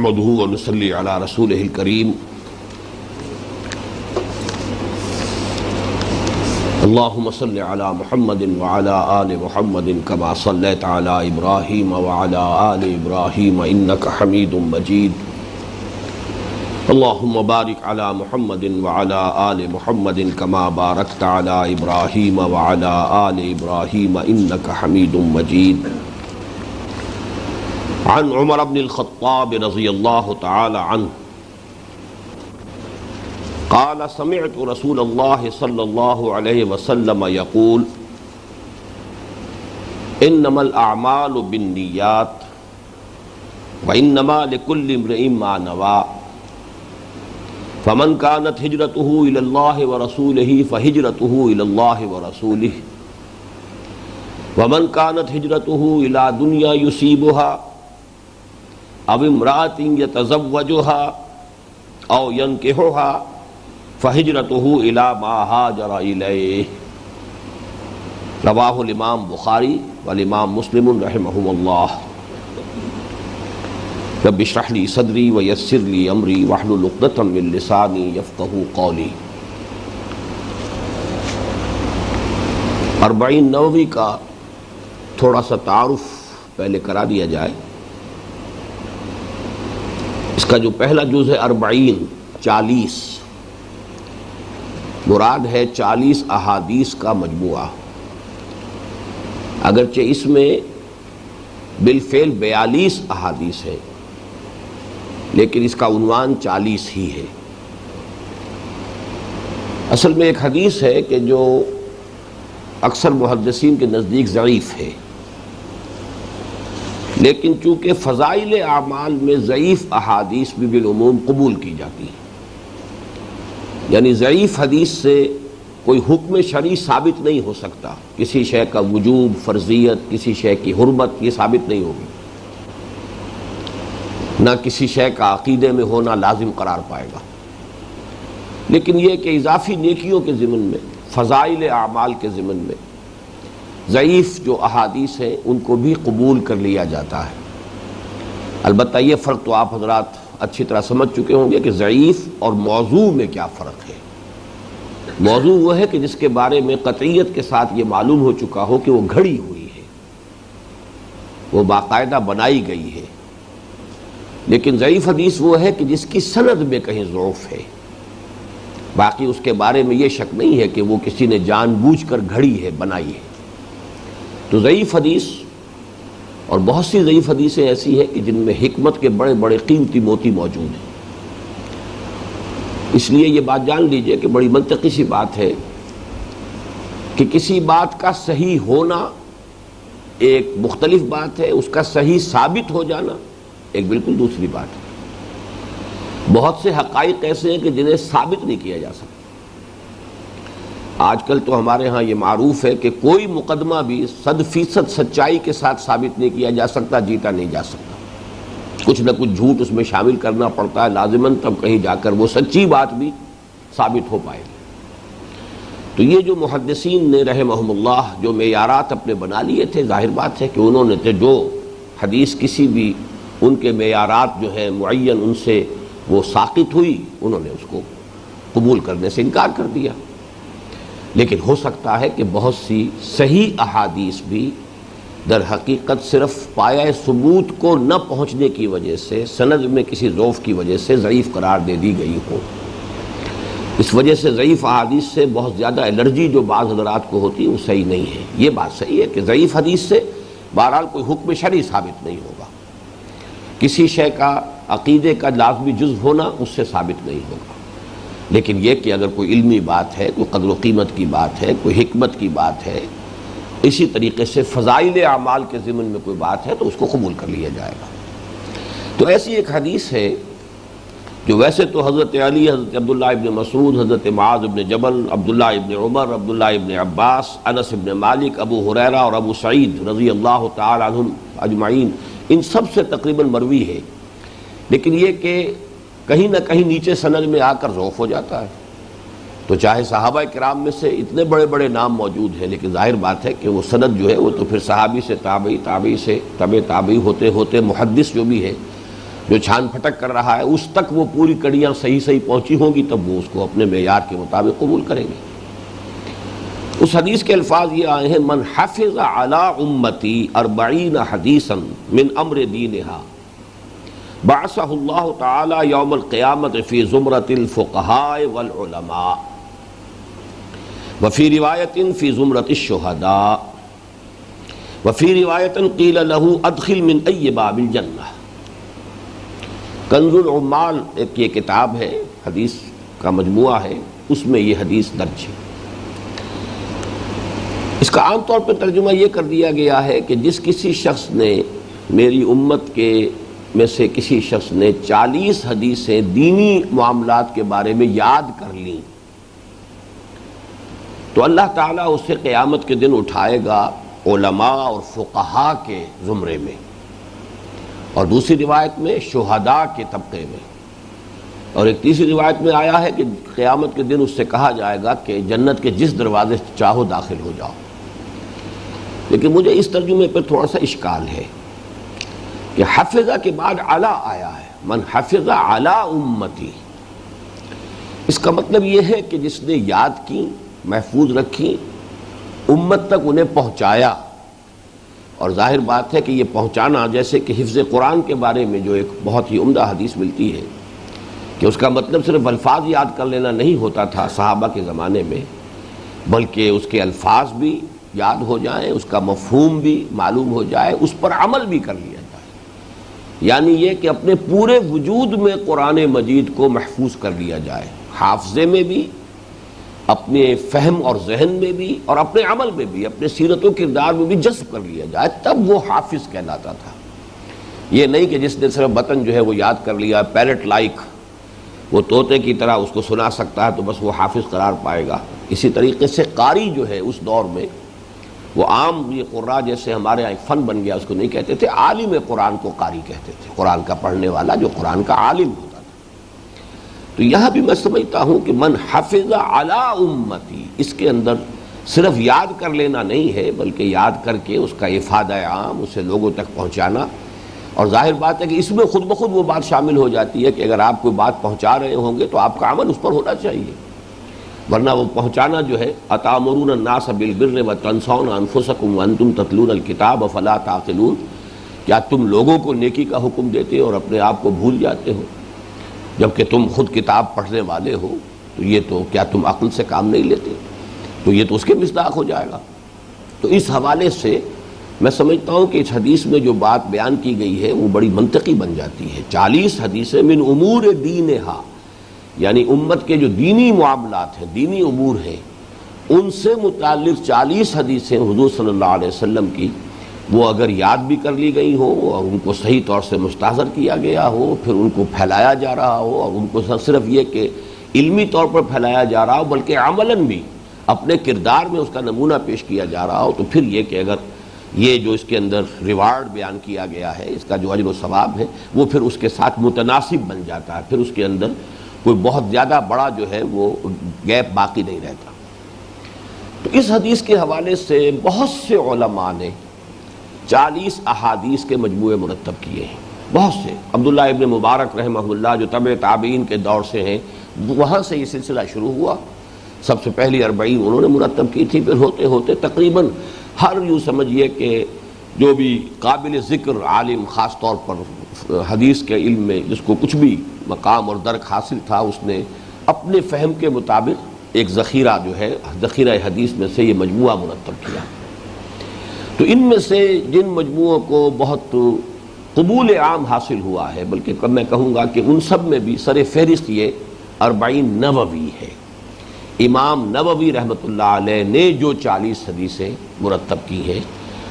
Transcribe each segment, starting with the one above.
نحمده ونصلي على رسوله الكريم اللهم صل على محمد وعلى آل محمد كما صليت على إبراهيم وعلى آل إبراهيم إنك حميد مجيد اللهم بارك على محمد وعلى آل محمد كما باركت على إبراهيم وعلى آل إبراهيم إنك حميد مجيد عن عمر بن الخطاب رضی اللہ تعالی عنہ قال سمعت رسول اللہ صلی اللہ علیہ وسلم یقول انما الاعمال بالنیات وانما لكل امرئ ما نوى فمن كانت هجرته الى الله ورسوله فهجرته الى الله ورسوله ومن كانت هجرته الى دنيا يصيبها او امرأة يتزوجها او ينكحها فهجرته الى ما هاجر اليه رواہ الامام بخاری والامام مسلم رحمہم اللہ رب اشرح لي صدری ویسر لي امری واحلل عقدۃ من لسانی یفقہوا قولی۔ اربعین نووی کا تھوڑا سا تعارف پہلے کرا دیا جائے۔ اس کا جو پہلا جز ہے 40 مراد ہے 40 احادیث کا مجموعہ، اگرچہ اس میں بالفعل 42 احادیث ہے لیکن اس کا عنوان 40 ہی ہے۔ اصل میں ایک حدیث ہے کہ جو اکثر محدثین کے نزدیک ضعیف ہے، لیکن چونکہ فضائل اعمال میں ضعیف احادیث بھی بالعموم قبول کی جاتی ہیں، یعنی ضعیف حدیث سے کوئی حکم شرعی ثابت نہیں ہو سکتا، کسی شے کا وجوب، فرضیت، کسی شے کی حرمت یہ ثابت نہیں ہوگی، نہ کسی شے کا عقیدے میں ہونا لازم قرار پائے گا، لیکن یہ کہ اضافی نیکیوں کے ضمن میں، فضائل اعمال کے ضمن میں ضعیف جو احادیث ہیں ان کو بھی قبول کر لیا جاتا ہے۔ البتہ یہ فرق تو آپ حضرات اچھی طرح سمجھ چکے ہوں گے کہ ضعیف اور موضوع میں کیا فرق ہے۔ موضوع وہ ہے کہ جس کے بارے میں قطعیت کے ساتھ یہ معلوم ہو چکا ہو کہ وہ گھڑی ہوئی ہے، وہ باقاعدہ بنائی گئی ہے، لیکن ضعیف حدیث وہ ہے کہ جس کی سند میں کہیں ضعف ہے، باقی اس کے بارے میں یہ شک نہیں ہے کہ وہ کسی نے جان بوجھ کر گھڑی ہے، بنائی ہے۔ تو ضعیف حدیث اور بہت سی ضعیف حدیثیں ایسی ہیں کہ جن میں حکمت کے بڑے بڑے قیمتی موتی موجود ہیں۔ اس لیے یہ بات جان لیجئے کہ بڑی منطقی سی بات ہے کہ کسی بات کا صحیح ہونا ایک مختلف بات ہے، اس کا صحیح ثابت ہو جانا ایک بالکل دوسری بات ہے۔ بہت سے حقائق ایسے ہیں کہ جنہیں ثابت نہیں کیا جا سکتا۔ آج کل تو ہمارے ہاں یہ معروف ہے کہ کوئی مقدمہ بھی 100% سچائی کے ساتھ ثابت نہیں کیا جا سکتا، جیتا نہیں جا سکتا، کچھ نہ کچھ جھوٹ اس میں شامل کرنا پڑتا ہے لازماً، تب کہیں جا کر وہ سچی بات بھی ثابت ہو پائے گی۔ تو یہ جو محدثین نے رحمہم اللہ جو معیارات اپنے بنا لیے تھے، ظاہر بات ہے کہ انہوں نے جو حدیث کسی بھی ان کے معیارات جو ہیں معین ان سے وہ ساقط ہوئی، انہوں نے اس کو قبول کرنے سے انکار کر دیا۔ لیکن ہو سکتا ہے کہ بہت سی صحیح احادیث بھی در حقیقت صرف پایہ ثبوت کو نہ پہنچنے کی وجہ سے، سند میں کسی ضعف کی وجہ سے ضعیف قرار دے دی گئی ہو۔ اس وجہ سے ضعیف احادیث سے بہت زیادہ الرجی جو بعض حضرات کو ہوتی ہے وہ صحیح نہیں ہے۔ یہ بات صحیح ہے کہ ضعیف حدیث سے بہرحال کوئی حکم شرعی ثابت نہیں ہوگا، کسی شے کا عقیدے کا لازمی جزو ہونا اس سے ثابت نہیں ہوگا، لیکن یہ کہ اگر کوئی علمی بات ہے، کوئی قدر و قیمت کی بات ہے، کوئی حکمت کی بات ہے، اسی طریقے سے فضائل اعمال کے ضمن میں کوئی بات ہے تو اس کو قبول کر لیا جائے گا۔ تو ایسی ایک حدیث ہے جو ویسے تو حضرت علی، حضرت عبداللہ ابن مسعود، حضرت معاذ ابن جبل، عبداللہ ابن عمر، عبداللہ ابن عباس، انس ابن مالک، ابو ہریرہ اور ابو سعید رضی اللہ تعالی عنہم اجمعین، ان سب سے تقریباً مروی ہے، لیکن یہ کہ کہیں نہ کہیں نیچے سند میں آ کر ضعف ہو جاتا ہے۔ تو چاہے صحابہ کرام میں سے اتنے بڑے بڑے نام موجود ہیں، لیکن ظاہر بات ہے کہ وہ سند جو ہے وہ تو پھر صحابی سے تابعی، تابعی سے تبع تابعی ہوتے ہوتے محدث جو بھی ہے جو چھان پھٹک کر رہا ہے اس تک وہ پوری کڑیاں صحیح پہنچی ہوں گی تب وہ اس کو اپنے معیار کے مطابق قبول کریں گے۔ اس حدیث کے الفاظ یہ آئے ہیں من حفظ علی امتی 40 حدیثا من امر دینہا بعثہ اللہ تعالی یوم القیامت فی زمرۃ الفقہاء والعلماء وفی روایت فی زمرۃ الشہداء وفی روایت قیل له ادخل من ای باب الجنہ۔ کنز العمال ایک یہ کتاب ہے، حدیث کا مجموعہ ہے، اس میں یہ حدیث درج ہے۔ اس کا عام طور پر ترجمہ یہ کر دیا گیا ہے کہ جس کسی شخص نے، میری امت کے میں سے کسی شخص نے 40 حدیثیں دینی معاملات کے بارے میں یاد کر لیں تو اللہ تعالیٰ اسے قیامت کے دن اٹھائے گا علماء اور فقہاء کے زمرے میں، اور دوسری روایت میں شہداء کے طبقے میں، اور ایک تیسری روایت میں آیا ہے کہ قیامت کے دن اس سے کہا جائے گا کہ جنت کے جس دروازے سے چاہو داخل ہو جاؤ۔ لیکن مجھے اس ترجمے پر تھوڑا سا اشکال ہے کہ حفظہ کے بعد علی آیا ہے، من حفظ علی امتی، اس کا مطلب یہ ہے کہ جس نے یاد کی، محفوظ رکھی، امت تک انہیں پہنچایا۔ اور ظاہر بات ہے کہ یہ پہنچانا، جیسے کہ حفظ قرآن کے بارے میں جو ایک بہت ہی عمدہ حدیث ملتی ہے کہ اس کا مطلب صرف الفاظ یاد کر لینا نہیں ہوتا تھا صحابہ کے زمانے میں، بلکہ اس کے الفاظ بھی یاد ہو جائیں، اس کا مفہوم بھی معلوم ہو جائے، اس پر عمل بھی کر لیا جائے، یعنی یہ کہ اپنے پورے وجود میں قرآن مجید کو محفوظ کر لیا جائے، حافظے میں بھی، اپنے فہم اور ذہن میں بھی، اور اپنے عمل میں بھی، اپنے سیرت و کردار میں بھی جذب کر لیا جائے، تب وہ حافظ کہلاتا تھا۔ یہ نہیں کہ جس نے صرف بطن جو ہے وہ یاد کر لیا، پیرٹ لائک، وہ طوطے کی طرح اس کو سنا سکتا ہے تو بس وہ حافظ قرار پائے گا۔ اسی طریقے سے قاری جو ہے اس دور میں، وہ عام یہ قراء جیسے ہمارے یہاں ایک فن بن گیا، اس کو نہیں کہتے تھے، عالم قرآن کو قاری کہتے تھے، قرآن کا پڑھنے والا جو قرآن کا عالم ہوتا تھا۔ تو یہاں بھی میں سمجھتا ہوں کہ من حفظ علی امتی، اس کے اندر صرف یاد کر لینا نہیں ہے، بلکہ یاد کر کے اس کا افادہ عام، اسے لوگوں تک پہنچانا۔ اور ظاہر بات ہے کہ اس میں خود بخود وہ بات شامل ہو جاتی ہے کہ اگر آپ کوئی بات پہنچا رہے ہوں گے تو آپ کا عمل اس پر ہونا چاہیے، ورنہ وہ پہنچانا جو ہے اتامرون الناس بالبر وتنسون انفسکم وانتم تتلون الکتاب افلا تعقلون، کیا تم لوگوں کو نیکی کا حکم دیتے اور اپنے آپ کو بھول جاتے ہو جبکہ تم خود کتاب پڑھنے والے ہو؟ تو یہ تو کیا تم عقل سے کام نہیں لیتے؟ تو یہ تو اس کے مصداق ہو جائے گا۔ تو اس حوالے سے میں سمجھتا ہوں کہ اس حدیث میں جو بات بیان کی گئی ہے وہ بڑی منطقی بن جاتی ہے۔ 40 حدیثیں من امور دینہا، یعنی امت کے جو دینی معاملات ہیں، دینی امور ہیں، ان سے متعلق 40 حدیثیں حضور صلی اللہ علیہ وسلم کی، وہ اگر یاد بھی کر لی گئی ہوں اور ان کو صحیح طور سے مستحضر کیا گیا ہو، پھر ان کو پھیلایا جا رہا ہو، اور ان کو صرف یہ کہ علمی طور پر پھیلایا جا رہا ہو بلکہ عملاً بھی اپنے کردار میں اس کا نمونہ پیش کیا جا رہا ہو، تو پھر یہ کہ اگر یہ جو اس کے اندر ریوارڈ بیان کیا گیا ہے، اس کا جو اجر و ثواب ہے، وہ پھر اس کے ساتھ متناسب بن جاتا ہے، پھر اس کے اندر کوئی بہت زیادہ بڑا جو ہے وہ گیپ باقی نہیں رہتا۔ تو اس حدیث کے حوالے سے بہت سے علماء نے 40 احادیث کے مجموعے مرتب کیے ہیں، بہت سے۔ عبداللہ ابن مبارک رحمہ اللہ جو تبع تابعین کے دور سے ہیں، وہاں سے یہ سلسلہ شروع ہوا۔ سب سے پہلی 40 انہوں نے مرتب کی تھی، پھر ہوتے ہوتے تقریباً ہر یوں سمجھیے کہ جو بھی قابل ذکر عالم، خاص طور پر حدیث کے علم میں جس کو کچھ بھی مقام اور درک حاصل تھا، اس نے اپنے فہم کے مطابق ایک ذخیرہ جو ہے، ذخیرہ حدیث میں سے یہ مجموعہ مرتب کیا۔ تو ان میں سے جن مجموعوں کو بہت قبول عام حاصل ہوا ہے، بلکہ میں کہوں گا کہ ان سب میں بھی سر فہرست یہ 40 نووی ہے۔ امام نووی رحمۃ اللہ علیہ نے جو 40 حدیثیں مرتب کی ہیں،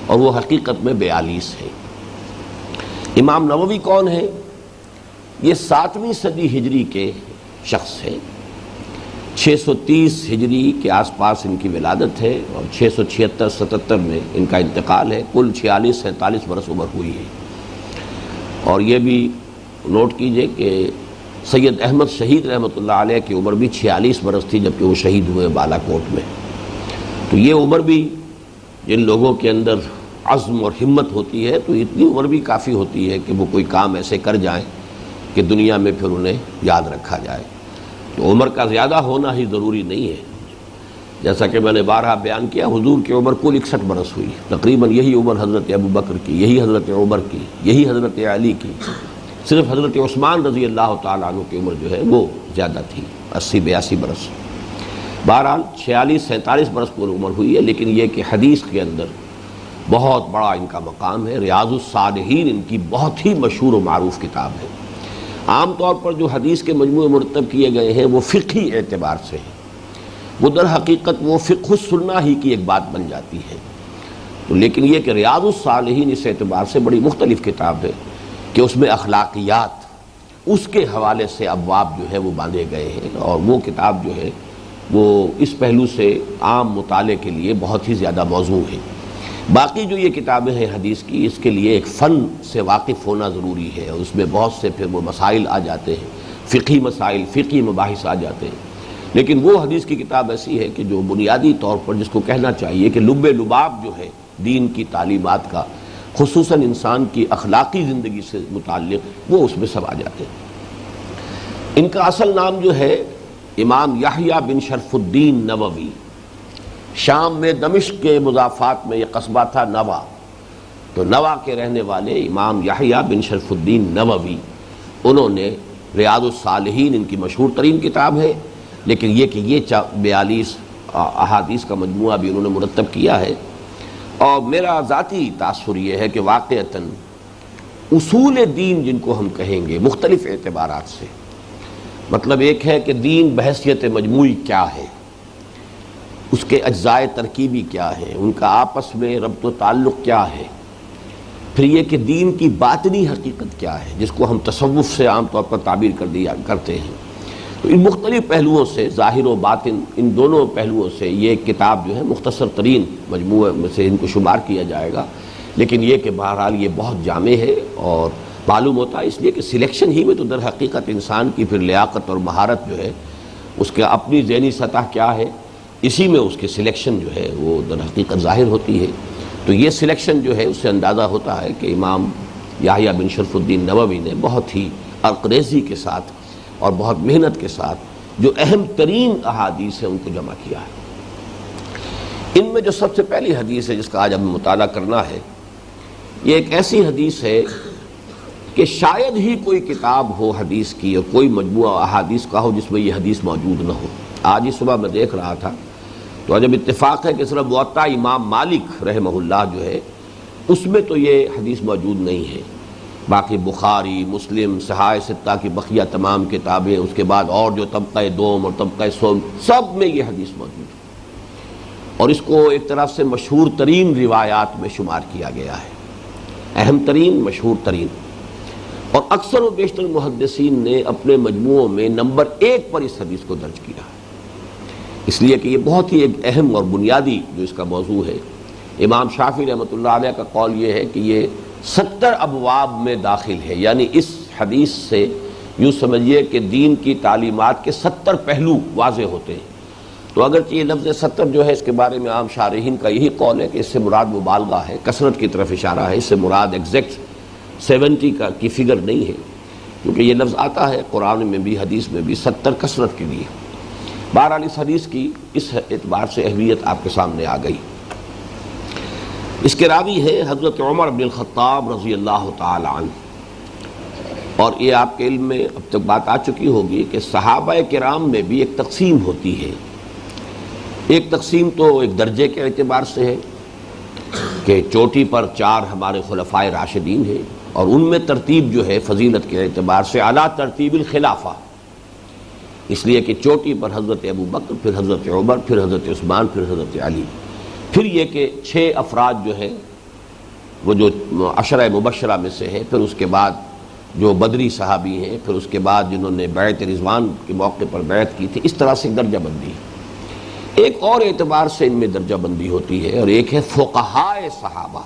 اور وہ حقیقت میں 42 ہیں۔ امام نووی کون ہیں؟ یہ 7ویں صدی ہجری کے شخص ہیں، 630 ہجری کے آس پاس ان کی ولادت ہے، اور 676-77 میں ان کا انتقال ہے۔ کل 46-47 برس عمر ہوئی ہے۔ اور یہ بھی نوٹ کیجئے کہ سید احمد شہید رحمۃ اللہ علیہ کی عمر بھی 46 برس تھی جبکہ وہ شہید ہوئے بالا کوٹ میں۔ تو یہ عمر بھی جن لوگوں کے اندر عزم اور ہمت ہوتی ہے، تو اتنی عمر بھی کافی ہوتی ہے کہ وہ کوئی کام ایسے کر جائیں کہ دنیا میں پھر انہیں یاد رکھا جائے۔ تو عمر کا زیادہ ہونا ہی ضروری نہیں ہے، جیسا کہ میں نے بارہا بیان کیا، حضور کی عمر کل 61 برس ہوئی، تقریباً یہی عمر حضرت ابو بکر کی، یہی حضرت عمر کی، یہی حضرت علی کی، صرف حضرت عثمان رضی اللہ تعالیٰ عنہ کی عمر جو ہے وہ زیادہ تھی، 80-82 برس۔ بہرحال 46-47 برس پر عمر ہوئی ہے، لیکن یہ کہ حدیث کے اندر بہت بڑا ان کا مقام ہے۔ ریاض الصالحین ان کی بہت ہی مشہور و معروف کتاب ہے۔ عام طور پر جو حدیث کے مجموعے مرتب کیے گئے ہیں وہ فقہی اعتبار سے ہیں، وہ در حقیقت وہ فقہ السنہ ہی کی ایک بات بن جاتی ہے، تو لیکن یہ کہ ریاض الصالحین اس اعتبار سے بڑی مختلف کتاب ہے کہ اس میں اخلاقیات، اس کے حوالے سے ابواب جو ہے وہ باندھے گئے ہیں، اور وہ کتاب جو ہے وہ اس پہلو سے عام مطالعے کے لیے بہت ہی زیادہ موزوں ہے۔ باقی جو یہ کتابیں ہیں حدیث کی، اس کے لیے ایک فن سے واقف ہونا ضروری ہے، اور اس میں بہت سے پھر وہ مسائل آ جاتے ہیں، فقہی مسائل، فقہی مباحث آ جاتے ہیں، لیکن وہ حدیث کی کتاب ایسی ہے کہ جو بنیادی طور پر جس کو کہنا چاہیے کہ لب لباب جو ہے دین کی تعلیمات کا، خصوصاً انسان کی اخلاقی زندگی سے متعلق، وہ اس میں سب آ جاتے ہیں۔ ان کا اصل نام جو ہے امام یحییٰ بن شرف الدین نووی، شام میں دمشق کے مضافات میں یہ قصبہ تھا نوا، تو نوا کے رہنے والے امام یحییٰ بن شرف الدین نووی، انہوں نے ریاض الصالحین ان کی مشہور ترین کتاب ہے، لیکن یہ کہ یہ 42 احادیث کا مجموعہ بھی انہوں نے مرتب کیا ہے۔ اور میرا ذاتی تاثر یہ ہے کہ واقعتاً اصول دین جن کو ہم کہیں گے مختلف اعتبارات سے، مطلب ایک ہے کہ دین بحیثیت مجموعی کیا ہے، اس کے اجزائے ترکیبی کیا ہے، ان کا آپس میں ربط و تعلق کیا ہے، پھر یہ کہ دین کی باطنی حقیقت کیا ہے جس کو ہم تصوف سے عام طور پر تعبیر کرتے ہیں۔ تو ان مختلف پہلوؤں سے، ظاہر و باطن، ان دونوں پہلوؤں سے یہ کتاب جو ہے مختصر ترین مجموعے میں سے ان کو شمار کیا جائے گا، لیکن یہ کہ بہرحال یہ بہت جامع ہے، اور معلوم ہوتا ہے اس لیے کہ سلیکشن ہی میں تو در حقیقت انسان کی پھر لیاقت اور مہارت جو ہے، اس کے اپنی ذہنی سطح کیا ہے، اسی میں اس کی سلیکشن جو ہے وہ در حقیقت ظاہر ہوتی ہے۔ تو یہ سلیکشن جو ہے اس سے اندازہ ہوتا ہے کہ امام یحییٰ بن شرف الدین نووی نے بہت ہی عرقریزی کے ساتھ اور بہت محنت کے ساتھ جو اہم ترین احادیث ہیں ان کو جمع کیا ہے۔ ان میں جو سب سے پہلی حدیث ہے جس کا آج ہمیں مطالعہ کرنا ہے، یہ ایک ایسی حدیث ہے کہ شاید ہی کوئی کتاب ہو حدیث کی اور کوئی مجموعہ احادیث کا ہو جس میں یہ حدیث موجود نہ ہو۔ آج ہی صبح میں دیکھ رہا تھا تو جب اتفاق ہے کہ صرف موطا امام مالک رحمہ اللہ جو ہے اس میں تو یہ حدیث موجود نہیں ہے، باقی بخاری، مسلم، صحاح ستہ کی بقیہ تمام کتابیں، اس کے بعد اور جو طبقہ دوم اور طبقہ سوم، سب میں یہ حدیث موجود ہے، اور اس کو ایک طرح سے مشہور ترین روایات میں شمار کیا گیا ہے، اہم ترین، مشہور ترین، اور اکثر و بیشتر محدثین نے اپنے مجموعوں میں نمبر 1 پر اس حدیث کو درج کیا ہے، اس لیے کہ یہ بہت ہی ایک اہم اور بنیادی جو اس کا موضوع ہے۔ امام شافعی رحمۃ اللہ علیہ کا قول یہ ہے کہ یہ 70 ابواب میں داخل ہے، یعنی اس حدیث سے یوں سمجھیے کہ دین کی تعلیمات کے 70 پہلو واضح ہوتے ہیں۔ تو اگرچہ یہ لفظ 70 جو ہے اس کے بارے میں عام شارحین کا یہی قول ہے کہ اس سے مراد مبالغہ ہے، کثرت کی طرف اشارہ ہے، اس سے مراد ایگزیکٹ 70 کی فگر نہیں ہے، کیونکہ یہ لفظ آتا ہے قرآن میں بھی، حدیث میں بھی 70 کثرت کے لیے۔ بہرحال اس حدیث کی اس اعتبار سے اہمیت آپ کے سامنے آ گئی۔ اس کے راوی ہے حضرت عمر بن الخطاب رضی اللہ تعالی عنہ، اور یہ آپ کے علم میں اب تک بات آ چکی ہوگی کہ صحابہ کرام میں بھی ایک تقسیم ہوتی ہے۔ ایک تقسیم تو ایک درجے کے اعتبار سے ہے کہ چوٹی پر 4 ہمارے خلفائے راشدین ہیں، اور ان میں ترتیب جو ہے فضیلت کے اعتبار سے اعلیٰ ترتیب الخلافہ، اس لیے کہ چوٹی پر حضرت ابو بکر، پھر حضرت عمر، پھر حضرت عثمان، پھر حضرت علی، پھر یہ کہ 6 افراد جو ہیں وہ جو عشرہ مبشرہ میں سے ہیں، پھر اس کے بعد جو بدری صحابی ہیں، پھر اس کے بعد جنہوں نے بیعت رضوان کے موقع پر بیعت کی تھی، اس طرح سے درجہ بندی ہے۔ ایک اور اعتبار سے ان میں درجہ بندی ہوتی ہے، اور ایک ہے فقہائے صحابہ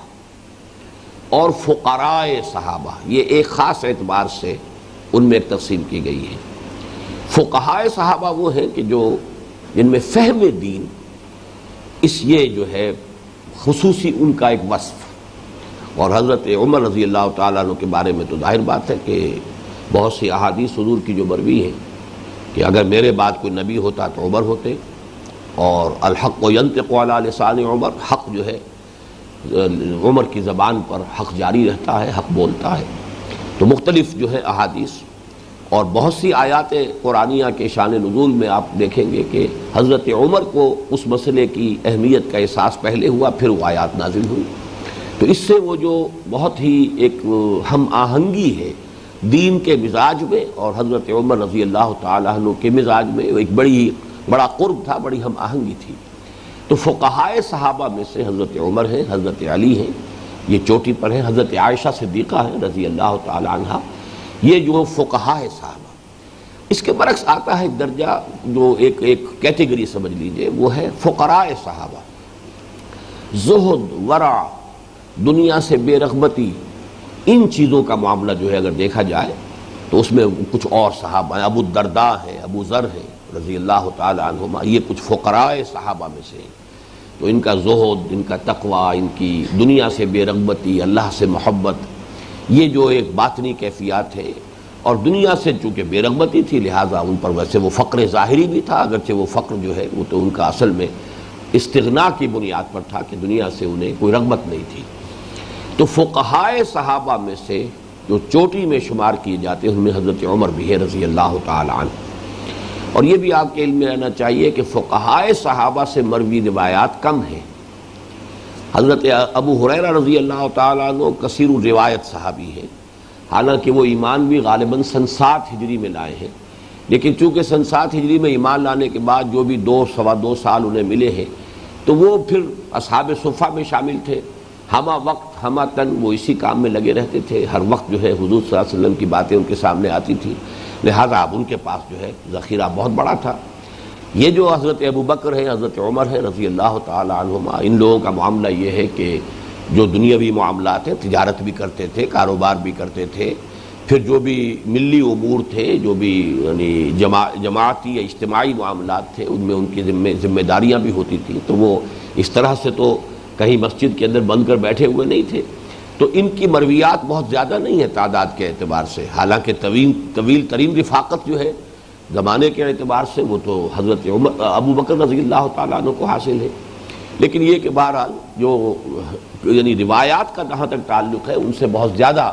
اور فقرائے صحابہ، یہ ایک خاص اعتبار سے ان میں ایک تقسیم کی گئی ہے۔ فقہائے صحابہ وہ ہیں کہ جو جن میں فہم دین، اس یہ جو ہے خصوصی ان کا ایک وصف، اور حضرت عمر رضی اللہ تعالیٰ عنہ کے بارے میں تو ظاہر بات ہے کہ بہت سی احادیث حضور کی جو مروی ہیں کہ اگر میرے بعد کوئی نبی ہوتا تو عمر ہوتے، اور الحق ینطق علی لسان عمر، حق جو ہے عمر کی زبان پر حق جاری رہتا ہے، حق بولتا ہے۔ تو مختلف جو ہے احادیث اور بہت سی آیات قرآنیہ کے شان نزول میں آپ دیکھیں گے کہ حضرت عمر کو اس مسئلے کی اہمیت کا احساس پہلے ہوا، پھر وہ آیات نازل ہوئی۔ تو اس سے وہ جو بہت ہی ایک ہم آہنگی ہے دین کے مزاج میں اور حضرت عمر رضی اللہ تعالیٰ عنہ کے مزاج میں، ایک بڑا قرب تھا، بڑی ہم آہنگی تھی۔ تو فقہائے صحابہ میں سے حضرت عمر ہیں، حضرت علی ہیں، یہ چوٹی پر ہیں، حضرت عائشہ صدیقہ ہیں رضی اللہ تعالی عنہا، یہ جو فقہائے صحابہ۔ اس کے برعکس آتا ہے درجہ جو ایک کیٹیگری سمجھ لیجئے، وہ ہے فقراء صحابہ۔ زہد، ورع، دنیا سے بے رغبتی، ان چیزوں کا معاملہ جو ہے اگر دیکھا جائے تو اس میں کچھ اور صحابہ ہیں، ابو الدرداء ہیں، ابو ذر ہیں رضی اللہ تعالی عنہما، یہ کچھ فقراء صحابہ میں سے ہیں۔ تو ان کا زہد، ان کا تقوی، ان کی دنیا سے بے رغبتی، اللہ سے محبت، یہ جو ایک باطنی کیفیات ہے، اور دنیا سے چونکہ بے رغبتی تھی لہٰذا ان پر ویسے وہ فقر ظاہری بھی تھا، اگرچہ وہ فقر جو ہے وہ تو ان کا اصل میں استغنا کی بنیاد پر تھا کہ دنیا سے انہیں کوئی رغبت نہیں تھی۔ تو فقہائے صحابہ میں سے جو چوٹی میں شمار کیے جاتے ہیں ان میں حضرت عمر بھی ہے رضی اللہ تعالی عنہ۔ اور یہ بھی آپ کے علم میں رہنا چاہیے کہ فقہائے صحابہ سے مروی روایات کم ہیں۔ حضرت ابو ہریرہ رضی اللہ تعالیٰ عنہ کثیر الروایت صحابی ہیں، حالانکہ وہ ایمان بھی غالباً سن 7 ہجری میں لائے ہیں، لیکن چونکہ سن 7 ہجری میں ایمان لانے کے بعد جو بھی 2 سال انہیں ملے ہیں تو وہ پھر اصحاب صفہ میں شامل تھے، ہمہ وقت ہمہ تن وہ اسی کام میں لگے رہتے تھے، ہر وقت جو ہے حضور صلی اللہ علیہ وسلم کی باتیں ان کے سامنے آتی تھیں، لہذا اب ان کے پاس جو ہے ذخیرہ بہت بڑا تھا۔ یہ جو حضرت ابو بکر ہیں، حضرت عمر ہیں رضی اللہ تعالی عنہما، ان لوگوں کا معاملہ یہ ہے کہ جو دنیاوی معاملات ہیں، تجارت بھی کرتے تھے، کاروبار بھی کرتے تھے، پھر جو بھی ملی امور تھے، جو بھی یعنی جماعتی یا اجتماعی معاملات تھے، ان میں ان کی ذمہ داریاں بھی ہوتی تھیں، تو وہ اس طرح سے تو کہیں مسجد کے اندر بند کر بیٹھے ہوئے نہیں تھے۔ تو ان کی مرویات بہت زیادہ نہیں ہے تعداد کے اعتبار سے، حالانکہ طویل ترین رفاقت جو ہے زمانے کے اعتبار سے وہ تو حضرت ابو بکر رضی اللہ تعالیٰ عنہ کو حاصل ہے، لیکن یہ کہ بہرحال جو یعنی روایات کا جہاں تک تعلق ہے ان سے بہت زیادہ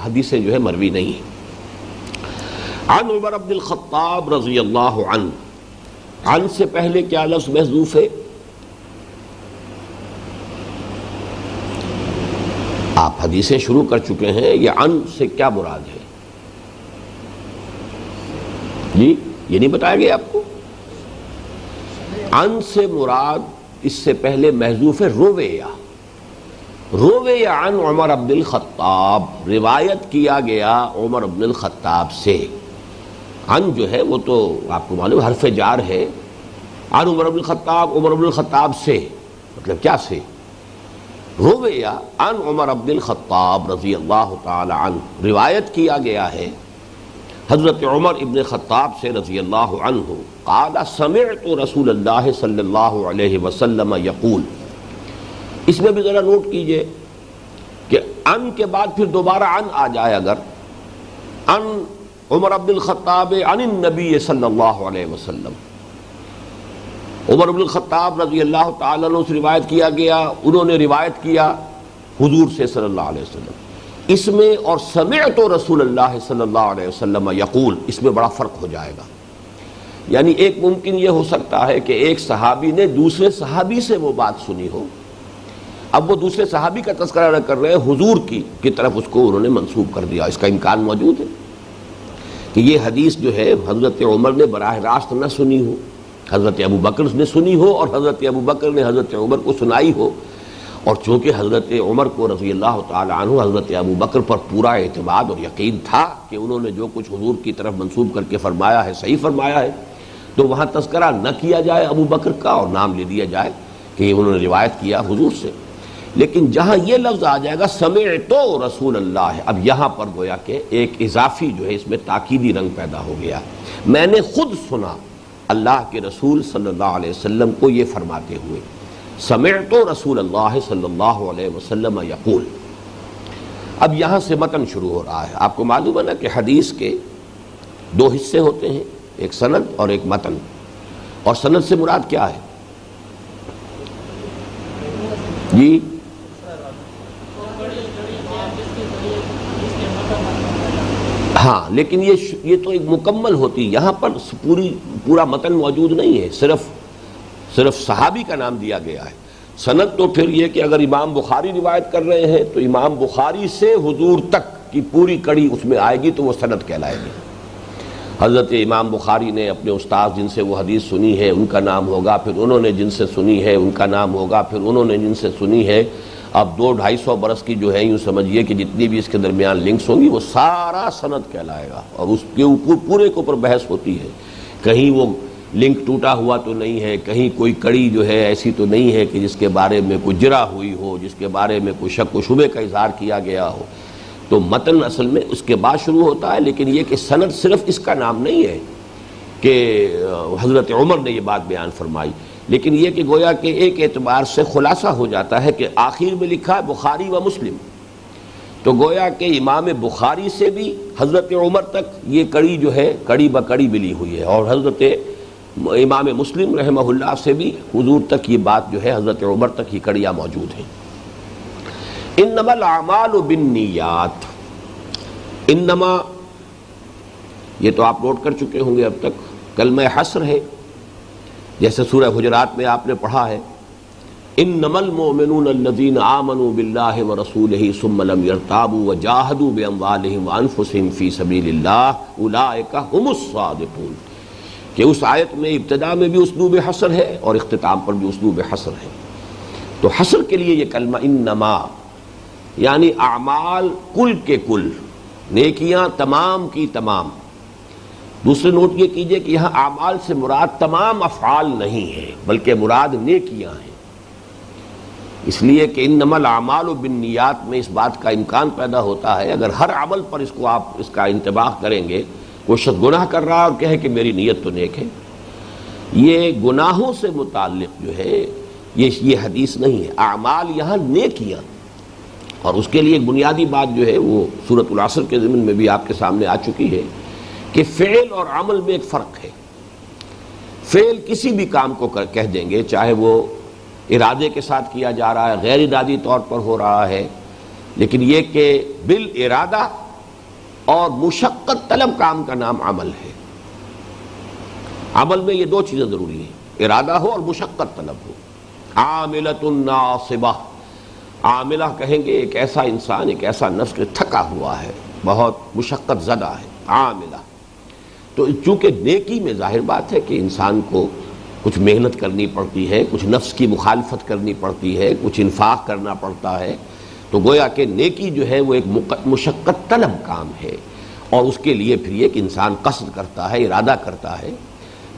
حدیثیں جو ہے مروی نہیں ہیں۔ عن عمر بن الخطاب رضی اللہ عنہ، عن سے پہلے کیا لفظ محذوف ہے؟ آپ حدیثیں شروع کر چکے ہیں، یہ عن سے کیا مراد ہے؟ جی یہ نہیں بتایا گیا آپ کو؟ عن سے مراد اس سے پہلے محذوف ہے رویہ عن عمر بن الخطاب، روایت کیا گیا عمر بن الخطاب سے۔ عن جو ہے وہ تو آپ کو معلوم حرف جار ہے، عن عمر بن الخطاب، عمر بن الخطاب سے، مطلب کیا سے؟ رویہ عن عمر بن الخطاب رضی اللہ تعالی عنہ، روایت کیا گیا ہے حضرت عمر ابن خطاب سے رضی اللہ عنہ، قال سمعت رسول اللہ صلی اللہ علیہ وسلم یقول۔ اس میں بھی ذرا نوٹ کیجئے کہ ان کے بعد پھر دوبارہ ان آ جائے، اگر ان عمر بن الخطاب عن النبی صلی اللہ علیہ وسلم، عمر بن الخطاب رضی اللہ تعالیٰ عنہ سے روایت کیا گیا، انہوں نے روایت کیا حضور سے صلی اللہ علیہ وسلم، اس میں اور سمعت رسول اللہ صلی اللہ علیہ وسلم یقول، اس میں بڑا فرق ہو جائے گا۔ یعنی ایک ممکن یہ ہو سکتا ہے کہ ایک صحابی نے دوسرے صحابی سے وہ بات سنی ہو، اب وہ دوسرے صحابی کا تذکرہ نہ کر رہے ہیں، حضور کی طرف اس کو انہوں نے منسوب کر دیا، اس کا امکان موجود ہے کہ یہ حدیث جو ہے حضرت عمر نے براہ راست نہ سنی ہو، حضرت ابو بکر نے سنی ہو اور حضرت ابو بکر نے حضرت عمر کو سنائی ہو، اور چونکہ حضرت عمر کو رضی اللہ تعالی عنہ حضرت ابو بکر پر پورا اعتماد اور یقین تھا کہ انہوں نے جو کچھ حضور کی طرف منسوب کر کے فرمایا ہے صحیح فرمایا ہے، تو وہاں تذکرہ نہ کیا جائے ابو بکر کا اور نام لے دیا جائے کہ انہوں نے روایت کیا حضور سے۔ لیکن جہاں یہ لفظ آ جائے گا سمعت رسول اللہ، اب یہاں پر گویا کہ ایک اضافی جو ہے اس میں تاکیدی رنگ پیدا ہو گیا، میں نے خود سنا اللہ کے رسول صلی اللہ علیہ وسلم کو یہ فرماتے ہوئے، سمعت رسول اللہ صلی اللہ علیہ وسلم یقول۔ اب یہاں سے متن شروع ہو رہا ہے۔ آپ کو معلوم ہے نا کہ حدیث کے دو حصے ہوتے ہیں، ایک سند اور ایک متن. اور سند سے مراد کیا ہے؟ جی ہاں، لیکن یہ تو ایک مکمل ہوتی، یہاں پر پورا متن موجود نہیں ہے، صرف صحابی کا نام دیا گیا ہے. سند تو پھر یہ کہ اگر امام بخاری روایت کر رہے ہیں تو امام بخاری سے حضور تک کی پوری کڑی اس میں آئے گی تو وہ سند کہلائے گی. حضرت امام بخاری نے اپنے استاد جن سے وہ حدیث سنی ہے ان کا نام ہوگا، پھر انہوں نے جن سے سنی ہے ان کا نام ہوگا، پھر انہوں نے جن سے سنی ہے. اب 200-250 برس کی جو ہے یوں سمجھیے کہ جتنی بھی اس کے درمیان لنکس ہوں گی وہ سارا سند کہلائے گا، اور اس کے اوپر پورے کے اوپر بحث ہوتی ہے. کہیں وہ لنک ٹوٹا ہوا تو نہیں ہے، کہیں کوئی کڑی جو ہے ایسی تو نہیں ہے کہ جس کے بارے میں کوئی جرح ہوئی ہو، جس کے بارے میں کوئی شک و شبہ کا اظہار کیا گیا ہو. تو متن اصل میں اس کے بعد شروع ہوتا ہے، لیکن یہ کہ سند صرف اس کا نام نہیں ہے کہ حضرت عمر نے یہ بات بیان فرمائی، لیکن یہ کہ گویا کہ ایک اعتبار سے خلاصہ ہو جاتا ہے کہ آخر میں لکھا ہے بخاری و مسلم، تو گویا کہ امام بخاری سے بھی حضرت عمر تک یہ کڑی جو ہے کڑی بکڑی ملی ہوئی ہے، اور حضرت امام مسلم رحمہ اللہ سے بھی حضور تک یہ بات جو ہے حضرت عمر تک یہ کڑیاں موجود ہیں. انما الاعمال بالنیات، انما یہ تو آپ نوٹ کر چکے ہوں گے اب تک، کلمہ حصر ہے، جیسے سورہ حجرات میں آپ نے پڑھا ہے انما المؤمنون الذین آمنوا باللہ ورسولہ ثم لم يرتابوا وجاہدوا باموالہم وانفسہم فی سبیل اللہ اولئک ھم الصادقون، کہ اس آیت میں ابتدا میں بھی اسلوب حصر ہے اور اختتام پر بھی اسلوب حصر ہے. تو حصر کے لیے یہ کلمہ انما یعنی اعمال کل کے کل، نیکیاں تمام کی تمام. دوسرے نوٹ یہ کیجئے کہ یہاں اعمال سے مراد تمام افعال نہیں ہے بلکہ مراد نیکیاں ہیں، اس لیے کہ انما الاعمال بالنیات میں اس بات کا امکان پیدا ہوتا ہے اگر ہر عمل پر اس کو آپ اس کا انطباق کریں گے. کوئی شخص گناہ کر رہا اور کہے کہ میری نیت تو نیک ہے، یہ گناہوں سے متعلق جو ہے یہ حدیث نہیں ہے. اعمال یہاں نیکیاں، اور اس کے لیے ایک بنیادی بات جو ہے وہ سورۃ العصر کے ضمن میں بھی آپ کے سامنے آ چکی ہے کہ فعل اور عمل میں ایک فرق ہے. فعل کسی بھی کام کو کہہ دیں گے، چاہے وہ ارادے کے ساتھ کیا جا رہا ہے، غیر ارادی طور پر ہو رہا ہے، لیکن یہ کہ بالارادہ اور مشقت طلب کام کا نام عمل ہے. عمل میں یہ دو چیزیں ضروری ہیں، ارادہ ہو اور مشقت طلب ہو. عاملۃ ناصبہ، عاملہ کہیں گے ایک ایسا انسان، ایک ایسا نفس جو تھکا ہوا ہے، بہت مشقت زدہ ہے، عاملہ. تو چونکہ نیکی میں ظاہر بات ہے کہ انسان کو کچھ محنت کرنی پڑتی ہے، کچھ نفس کی مخالفت کرنی پڑتی ہے، کچھ انفاق کرنا پڑتا ہے، تو گویا کہ نیکی جو ہے وہ ایک مشقت طلب کام ہے، اور اس کے لیے پھر یہ کہ انسان قصد کرتا ہے، ارادہ کرتا ہے.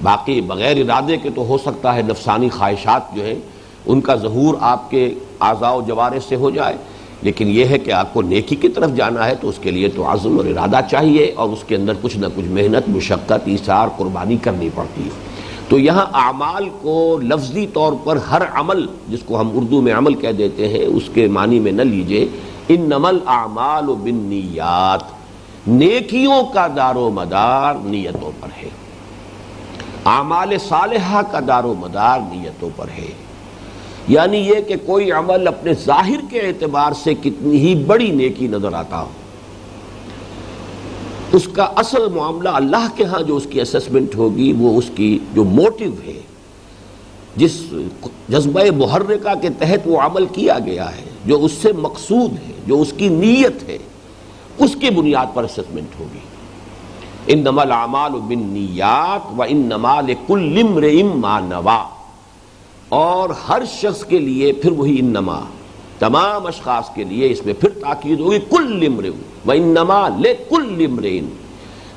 باقی بغیر ارادے کے تو ہو سکتا ہے نفسانی خواہشات جو ہیں ان کا ظہور آپ کے اعضاء و جوارح سے ہو جائے، لیکن یہ ہے کہ آپ کو نیکی کی طرف جانا ہے تو اس کے لیے تو عزم اور ارادہ چاہیے، اور اس کے اندر کچھ نہ کچھ محنت، مشقت، ایثار، قربانی کرنی پڑتی ہے. تو یہاں اعمال کو لفظی طور پر ہر عمل جس کو ہم اردو میں عمل کہہ دیتے ہیں اس کے معنی میں نہ لیجئے. انما الاعمال بالنیات، نیکیوں کا دار و مدار نیتوں پر ہے، اعمال صالحہ کا دار و مدار نیتوں پر ہے. یعنی یہ کہ کوئی عمل اپنے ظاہر کے اعتبار سے کتنی ہی بڑی نیکی نظر آتا ہو، اس کا اصل معاملہ اللہ کے ہاں جو اس کی اسسمنٹ ہوگی وہ اس کی جو موٹیو ہے، جس جذبہ محرکہ کے تحت وہ عمل کیا گیا ہے، جو اس سے مقصود ہے، جو اس کی نیت ہے، اس کی بنیاد پر اسسمنٹ ہوگی. انما الاعمال بالنیات وانما لکل امرئ ما نوی، اور ہر شخص کے لیے پھر وہی انما، تمام اشخاص کے لیے اس میں پھر تاکید ہوگی کل امرئ وانما لکل امرئ،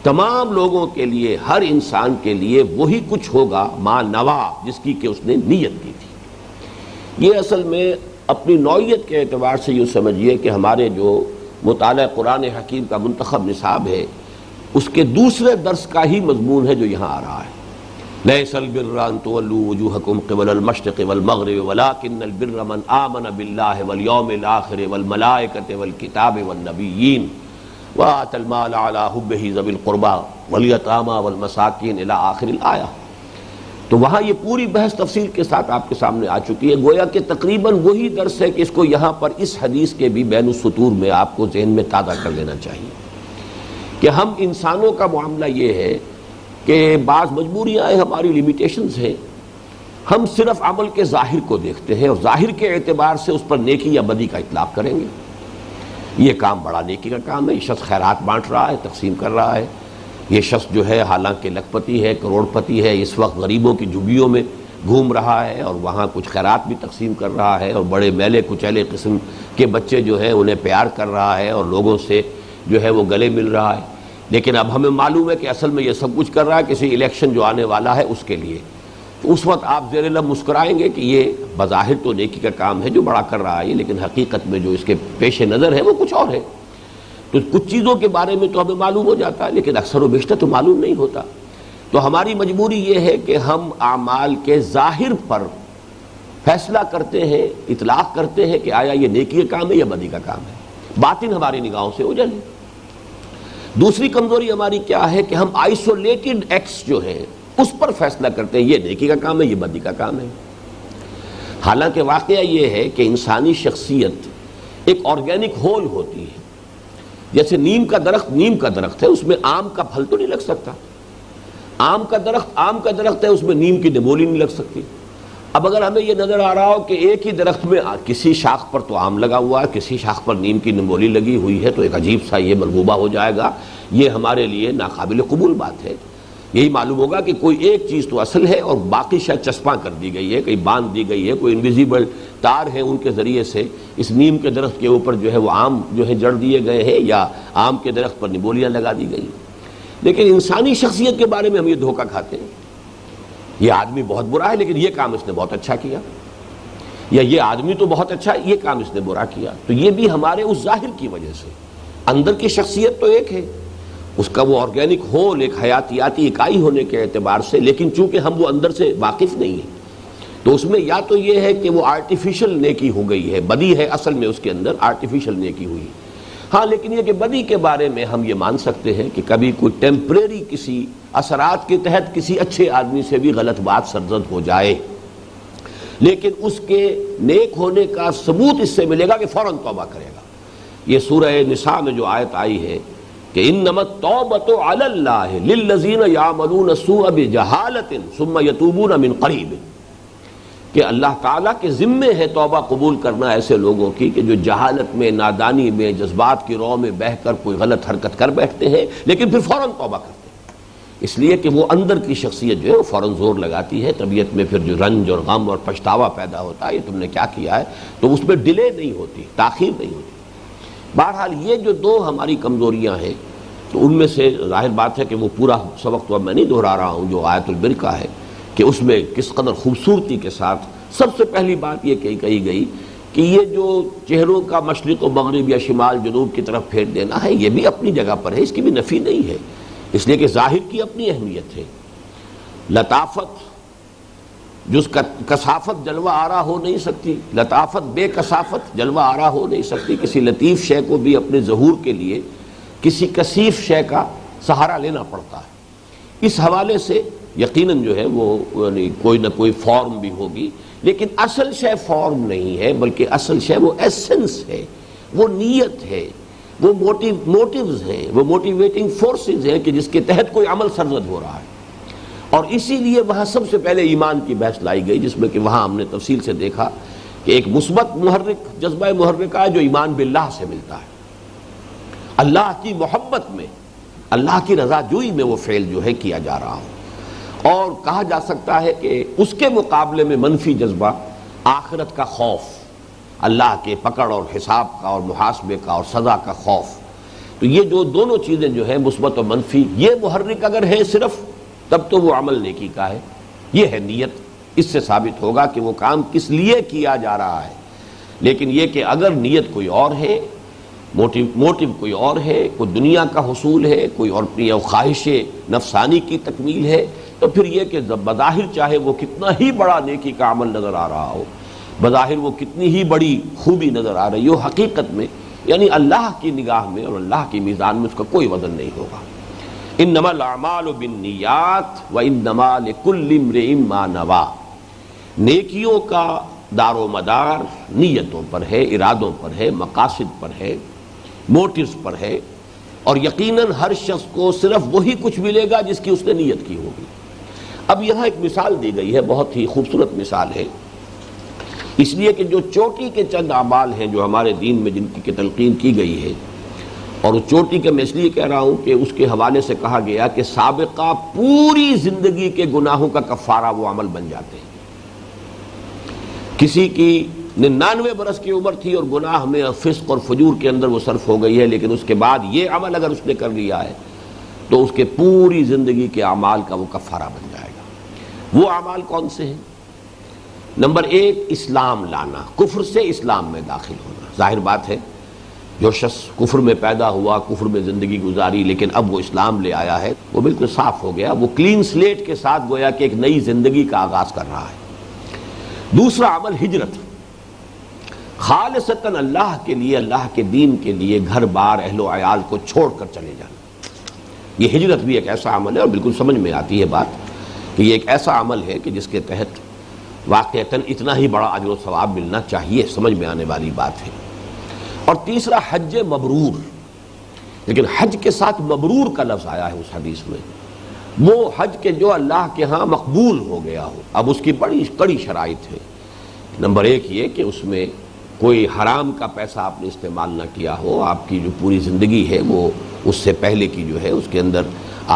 تمام لوگوں کے لیے، ہر انسان کے لیے وہی کچھ ہوگا ما نوی، جس کی کہ اس نے نیت کی تھی. یہ اصل میں اپنی نوعیت کے اعتبار سے یوں سمجھیے کہ ہمارے جو مطالعہ قرآن حکیم کا منتخب نصاب ہے اس کے دوسرے درس کا ہی مضمون ہے جو یہاں آ رہا ہے. لیس البر ان تولوا وجوہکم قبل المشرق والمغرب ولکن البر من آمن باللہ والیوم الآخر والملائکۃ والکتاب والنبیین وآت المال علی حبہ ذوی القربى والیتامى والمساکین الی آخر الآیہ. تو وہاں یہ پوری بحث تفصیل کے ساتھ آپ کے سامنے آ چکی ہے. گویا کہ تقریباً وہی درس ہے کہ اس کو یہاں پر اس حدیث کے بھی بین السطور میں آپ کو ذہن میں تازہ کر لینا چاہیے کہ ہم انسانوں کا معاملہ یہ ہے کہ بعض مجبوریاں ہیں، ہماری لیمیٹیشنز ہیں. ہم صرف عمل کے ظاہر کو دیکھتے ہیں اور ظاہر کے اعتبار سے اس پر نیکی یا بدی کا اطلاق کریں گے. یہ کام بڑا نیکی کا کام ہے، یہ شخص خیرات بانٹ رہا ہے، تقسیم کر رہا ہے. یہ شخص جو ہے حالانکہ لکھپتی ہے، کروڑ پتی ہے، اس وقت غریبوں کی جھگیوں میں گھوم رہا ہے اور وہاں کچھ خیرات بھی تقسیم کر رہا ہے، اور بڑے میلے کچیلے قسم کے بچے جو ہیں انہیں پیار کر رہا ہے اور لوگوں سے جو ہے وہ گلے مل رہا ہے. لیکن اب ہمیں معلوم ہے کہ اصل میں یہ سب کچھ کر رہا ہے کسی الیکشن جو آنے والا ہے اس کے لیے. تو اس وقت آپ زیر لب مسکرائیں گے کہ یہ بظاہر تو نیکی کا کام ہے جو بڑا کر رہا ہے، لیکن حقیقت میں جو اس کے پیش نظر ہے وہ کچھ اور ہے. تو کچھ چیزوں کے بارے میں تو ہمیں معلوم ہو جاتا ہے لیکن اکثر و بیشتر تو معلوم نہیں ہوتا. تو ہماری مجبوری یہ ہے کہ ہم اعمال کے ظاہر پر فیصلہ کرتے ہیں، اطلاق کرتے ہیں کہ آیا یہ نیکی کا کام ہے یا بدی کا کام ہے. باطن ہماری نگاہوں سے اوجھل ہے. دوسری کمزوری ہماری کیا ہے کہ ہم آئسولیٹڈ ایکٹس جو ہیں اس پر فیصلہ کرتے ہیں یہ نیکی کا کام ہے یہ بدی کا کام ہے. حالانکہ واقعہ یہ ہے کہ انسانی شخصیت ایک آرگینک ہول ہوتی ہے. جیسے نیم کا درخت ہے، اس میں آم کا پھل تو نہیں لگ سکتا. آم کا درخت ہے، اس میں نیم کی نمولی نہیں لگ سکتی. اب اگر ہمیں یہ نظر آ رہا ہو کہ ایک ہی درخت میں کسی شاخ پر تو آم لگا ہوا ہے، کسی شاخ پر نیم کی نمولی لگی ہوئی ہے، تو ایک عجیب سا یہ ملغوبہ ہو جائے گا. یہ ہمارے لیے ناقابل قبول بات ہے. یہی معلوم ہوگا کہ کوئی ایک چیز تو اصل ہے اور باقی شاید چسپاں کر دی گئی ہے، کہیں باندھ دی گئی ہے، کوئی انویزیبل تار ہے ان کے ذریعے سے اس نیم کے درخت کے اوپر جو ہے وہ آم جو ہے جڑ دیے گئے ہیں یا آم کے درخت پر نمولیاں لگا دی گئی. لیکن انسانی شخصیت کے بارے میں ہم یہ دھوکہ کھاتے ہیں. یہ آدمی بہت برا ہے لیکن یہ کام اس نے بہت اچھا کیا، یا یہ آدمی تو بہت اچھا ہے یہ کام اس نے برا کیا. تو یہ بھی ہمارے اس ظاہر کی وجہ سے. اندر کی شخصیت تو ایک ہے، اس کا وہ آرگینک ہول ایک حیاتیاتی اکائی ہونے کے اعتبار سے، لیکن چونکہ ہم وہ اندر سے واقف نہیں ہیں تو اس میں یا تو یہ ہے کہ وہ آرٹیفیشل نیکی ہو گئی ہے، بدی ہے اصل میں اس کے اندر آرٹیفیشل نیکی ہوئی. ہاں لیکن یہ کہ بدی کے بارے میں ہم یہ مان سکتے ہیں کہ کبھی کوئی ٹیمپریری کسی اثرات کے تحت کسی اچھے آدمی سے بھی غلط بات سرزد ہو جائے، لیکن اس کے نیک ہونے کا ثبوت اس سے ملے گا کہ فوراً توبہ کرے گا. یہ سورہ نساء میں جو آیت آئی ہے کہ انما التوبۃ علی اللہ للذین یعملون السوء بجہالۃ ثم یتوبون من قریب، کہ اللہ تعالیٰ کے ذمے ہے توبہ قبول کرنا ایسے لوگوں کی کہ جو جہالت میں، نادانی میں، جذبات کی رو میں بہہ کر کوئی غلط حرکت کر بیٹھتے ہیں لیکن پھر فوراً توبہ کرتے ہیں. اس لیے کہ وہ اندر کی شخصیت جو ہے وہ فوراً زور لگاتی ہے. طبیعت میں پھر جو رنج اور غم اور پچھتاوا پیدا ہوتا ہے یہ تم نے کیا کیا ہے، تو اس میں ڈیلے نہیں ہوتی، تاخیر نہیں ہوتی. بہرحال یہ جو دو ہماری کمزوریاں ہیں تو ان میں سے ظاہر بات ہے کہ وہ پورا سبق تو اب میں نہیں دہرا رہا ہوں جو آیت البر کا ہے کہ اس میں کس قدر خوبصورتی کے ساتھ سب سے پہلی بات یہ کہی گئی کہ یہ جو چہروں کا مشرق و مغرب یا شمال جنوب کی طرف پھیر دینا ہے یہ بھی اپنی جگہ پر ہے، اس کی بھی نفی نہیں ہے، اس لیے کہ ظاہر کی اپنی اہمیت ہے. لطافت جس کا کثافت جلوہ آرا ہو نہیں سکتی، لطافت بے کثافت جلوہ آرا ہو نہیں سکتی. کسی لطیف شے کو بھی اپنے ظہور کے لیے کسی کثیف شے کا سہارا لینا پڑتا ہے. اس حوالے سے یقیناً جو ہے وہ کوئی نہ کوئی فارم بھی ہوگی، لیکن اصل شے فارم نہیں ہے بلکہ اصل شے وہ ایسنس ہے، وہ نیت ہے، وہ موٹیوز ہیں، وہ موٹیویٹنگ فورسز ہیں کہ جس کے تحت کوئی عمل سرزد ہو رہا ہے. اور اسی لیے وہاں سب سے پہلے ایمان کی بحث لائی گئی، جس میں کہ وہاں ہم نے تفصیل سے دیکھا کہ ایک مثبت محرک جذبہ محرکہ ہے جو ایمان باللہ سے ملتا ہے. اللہ کی محبت میں، اللہ کی رضا جوئی میں وہ فعل جو ہے کیا جا رہا ہو. اور کہا جا سکتا ہے کہ اس کے مقابلے میں منفی جذبہ آخرت کا خوف، اللہ کے پکڑ اور حساب کا اور محاسبے کا اور سزا کا خوف. تو یہ جو دونوں چیزیں جو ہیں مثبت اور منفی، یہ محرک اگر ہے صرف تب تو وہ عمل نیکی کا ہے. یہ ہے نیت، اس سے ثابت ہوگا کہ وہ کام کس لیے کیا جا رہا ہے. لیکن یہ کہ اگر نیت کوئی اور ہے، موٹیو کوئی اور ہے، کوئی دنیا کا حصول ہے، کوئی اور خواہش نفسانی کی تکمیل ہے، تو پھر یہ کہ بظاہر چاہے وہ کتنا ہی بڑا نیکی کا عمل نظر آ رہا ہو، بظاہر وہ کتنی ہی بڑی خوبی نظر آ رہی ہو، حقیقت میں یعنی اللہ کی نگاہ میں اور اللہ کی میزان میں اس کا کوئی وزن نہیں ہوگا۔ انما الاعمال بالنیات وانما لکل امرئ ما نوی، نیکیوں کا دار و مدار نیتوں پر ہے، ارادوں پر ہے، مقاصد پر ہے، موٹیوز پر ہے، اور یقیناً ہر شخص کو صرف وہی کچھ ملے گا جس کی اس نے نیت کی ہوگی۔ اب یہاں ایک مثال دی گئی ہے، بہت ہی خوبصورت مثال ہے، اس لیے کہ جو چوٹی کے چند اعمال ہیں جو ہمارے دین میں جن کی تلقین کی گئی ہے، اور اس چوٹی کے میں اس لیے کہہ رہا ہوں کہ اس کے حوالے سے کہا گیا کہ سابقہ پوری زندگی کے گناہوں کا کفارہ وہ عمل بن جاتے ہیں۔ کسی کی 99 برس کی عمر تھی اور گناہ میں اور فسق اور فجور کے اندر وہ صرف ہو گئی ہے، لیکن اس کے بعد یہ عمل اگر اس نے کر لیا ہے تو اس کے پوری زندگی کے اعمال کا وہ کفارہ بن جائے گا۔ وہ اعمال کون سے ہیں؟ نمبر 1، اسلام لانا، کفر سے اسلام میں داخل ہونا۔ ظاہر بات ہے جو شخص کفر میں پیدا ہوا، کفر میں زندگی گزاری، لیکن اب وہ اسلام لے آیا ہے، وہ بالکل صاف ہو گیا، وہ کلین سلیٹ کے ساتھ گویا کہ ایک نئی زندگی کا آغاز کر رہا ہے۔ دوسرا عمل ہجرت، خالصتاً اللہ کے لیے، اللہ کے دین کے لیے گھر بار اہل و عیال کو چھوڑ کر چلے جانا۔ یہ ہجرت بھی ایک ایسا عمل ہے، اور بالکل سمجھ میں آتی ہے بات کہ یہ ایک ایسا عمل ہے کہ جس کے تحت واقعتاً اتنا ہی بڑا اجر و ثواب ملنا چاہیے، سمجھ میں آنے والی بات ہے۔ اور تیسرا حج مبرور، لیکن حج کے ساتھ مبرور کا لفظ آیا ہے اس حدیث میں، وہ حج کے جو اللہ کے ہاں مقبول ہو گیا ہو۔ اب اس کی بڑی کڑی شرائط ہے۔ نمبر 1 یہ کہ اس میں کوئی حرام کا پیسہ آپ نے استعمال نہ کیا ہو، آپ کی جو پوری زندگی ہے وہ اس سے پہلے کی جو ہے اس کے اندر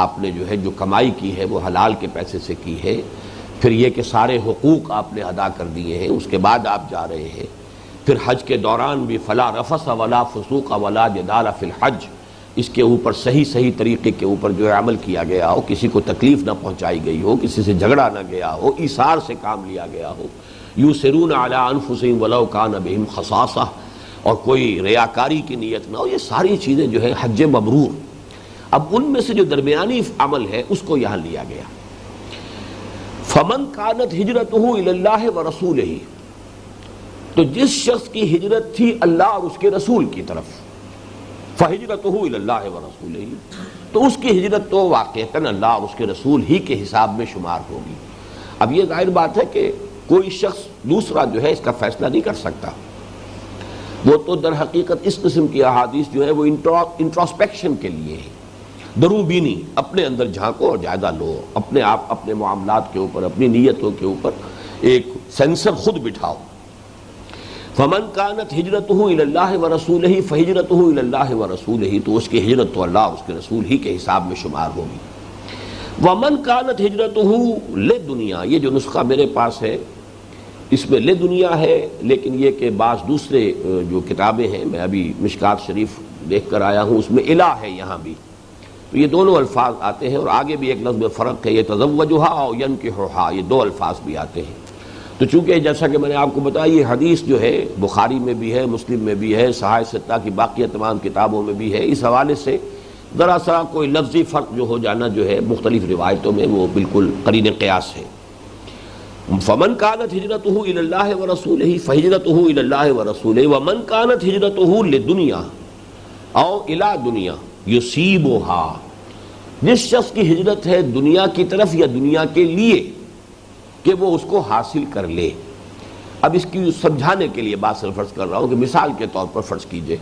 آپ نے جو ہے جو کمائی کی ہے وہ حلال کے پیسے سے کی ہے۔ پھر یہ کہ سارے حقوق آپ نے ادا کر دیے ہیں، اس کے بعد آپ جا رہے ہیں۔ پھر حج کے دوران بھی فلا رفث ولا فسوق ولا جدال فی الحج، اس کے اوپر صحیح طریقے کے اوپر جو ہے عمل کیا گیا ہو، کسی کو تکلیف نہ پہنچائی گئی ہو، کسی سے جھگڑا نہ گیا ہو، ایثار سے کام لیا گیا ہو، یوسرون علی انفسہم ولو کان بہم خصاصہ، اور کوئی ریاکاری کی نیت نہ ہو۔ یہ ساری چیزیں جو ہے حج مبرور۔ اب ان میں سے جو درمیانی عمل ہے اس کو یہاں لیا گیا۔ فمن کانت ہجرتہ الی اللہ ورسولہ، تو جس شخص کی ہجرت تھی اللہ اور اس کے رسول کی طرف، فہجرتہ الی اللہ ورسولہ، تو اس کی ہجرت تو واقعتاً اللہ اور اس کے رسول ہی کے حساب میں شمار ہوگی۔ اب یہ ظاہر بات ہے کہ کوئی شخص دوسرا جو ہے اس کا فیصلہ نہیں کر سکتا، وہ تو در حقیقت اس قسم کی احادیث جو ہے وہ انٹراسپیکشن کے لیے ہے، درو بینی، اپنے اندر جھانکو اور جائزہ لو، اپنے آپ اپنے معاملات کے اوپر، اپنی نیتوں کے اوپر ایک سینسر خود بٹھاؤ۔ فمن کانت ہجرتہ الی اللہ ورسولہ فہجرتہ الی اللہ ورسولہ، تو اس کی ہجرت تو اللہ اور اس کے رسول ہی کے حساب میں شمار ہوگی۔ ومن کانت ہجرتہ لدنیا، یہ جو نسخہ میرے پاس ہے اس میں لے دنیا ہے، لیکن یہ کہ بعض دوسرے جو کتابیں ہیں، میں ابھی مشکات شریف دیکھ کر آیا ہوں، اس میں الہ ہے یہاں بھی، تو یہ دونوں الفاظ آتے ہیں، اور آگے بھی ایک لفظ میں فرق ہے، یہ تزوجھا اور ینکحھا، یہ دو الفاظ بھی آتے ہیں۔ تو چونکہ جیسا کہ میں نے آپ کو بتایا یہ حدیث جو ہے بخاری میں بھی ہے، مسلم میں بھی ہے، صحاح ستہ کی باقی تمام کتابوں میں بھی ہے، اس حوالے سے ذرا سا کوئی لفظی فرق جو ہو جانا جو ہے مختلف روایتوں میں وہ بالکل قرین قیاس ہے۔ فمن کانت ہجرتہ الی اللہ ورسولہ فہجرتہ الی اللہ ورسولہ ومن کانت ہجرتہ لدنیا او الی دنیا یصیبھا، جس شخص کی ہجرت ہے دنیا کی طرف یا دنیا کے لیے کہ وہ اس کو حاصل کر لے۔ اب اس کی سمجھانے کے لیے بات صرف فرض کر رہا ہوں کہ مثال کے طور پر فرض کیجئے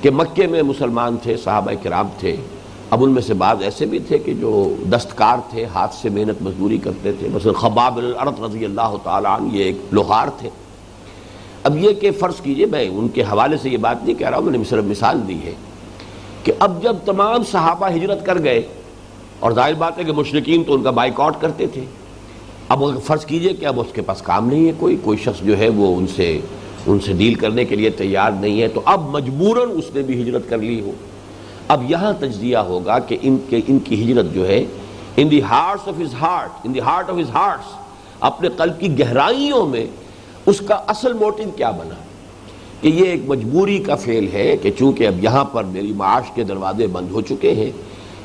کہ مکے میں مسلمان تھے، صحابہ کرام تھے، اب ان میں سے بعض ایسے بھی تھے کہ جو دستکار تھے، ہاتھ سے محنت مزدوری کرتے تھے، مثلا خباب بن الارت رضی اللہ تعالیٰ عنہ، یہ ایک لوہار تھے۔ اب یہ کہ فرض کیجئے، میں ان کے حوالے سے یہ بات نہیں کہہ رہا ہوں، میں نے صرف مثال دی ہے کہ اب جب تمام صحابہ ہجرت کر گئے، اور ظاہر بات ہے کہ مشرکین تو ان کا بائیکاٹ کرتے تھے، اب فرض کیجئے کہ اب اس کے پاس کام نہیں ہے، کوئی شخص جو ہے وہ ان سے ڈیل کرنے کے لیے تیار نہیں ہے، تو اب مجبوراً اس نے بھی ہجرت کر لی ہو۔ اب یہاں تجزیہ ہوگا کہ ان کی ہجرت جو ہے in the hearts of his heart, in the heart of his hearts, اپنے قلب کی گہرائیوں میں اس کا اصل موٹیو کیا بنا، کہ یہ ایک مجبوری کا فعل ہے کہ چونکہ اب یہاں پر میری معاش کے دروازے بند ہو چکے ہیں،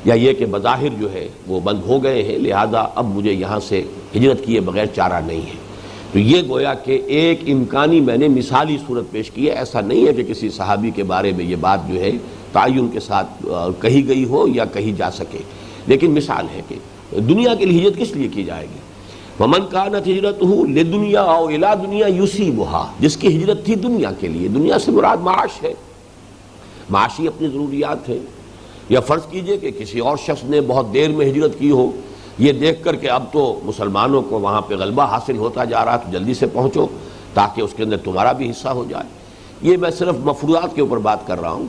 یا یہ کہ بظاہر جو ہے وہ بند ہو گئے ہیں، لہذا اب مجھے یہاں سے ہجرت کیے بغیر چارہ نہیں ہے۔ تو یہ گویا کہ ایک امکانی میں نے مثالی صورت پیش کی ہے. ایسا نہیں ہے کہ کسی صحابی کے بارے میں یہ بات جو ہے تعین کے ساتھ کہی گئی ہو یا کہی جا سکے، لیکن مثال ہے کہ دنیا کے لیے ہجرت کس لیے کی جائے گی. وَمَنْ كَانَتْ هِجْرَتُهُ لِدُنْيَا أَوْ إِلَىٰ دُنْيَا يُصِيبُهَا، جس کی ہجرت تھی دنیا کے لیے، دنیا سے مراد معاش ہے، معاشی اپنی ضروریات ہے. یا فرض کیجئے کہ کسی اور شخص نے بہت دیر میں ہجرت کی ہو، یہ دیکھ کر کہ اب تو مسلمانوں کو وہاں پہ غلبہ حاصل ہوتا جا رہا، تو جلدی سے پہنچو تاکہ اس کے اندر تمہارا بھی حصہ ہو جائے. یہ میں صرف مفروضات کے اوپر بات کر رہا ہوں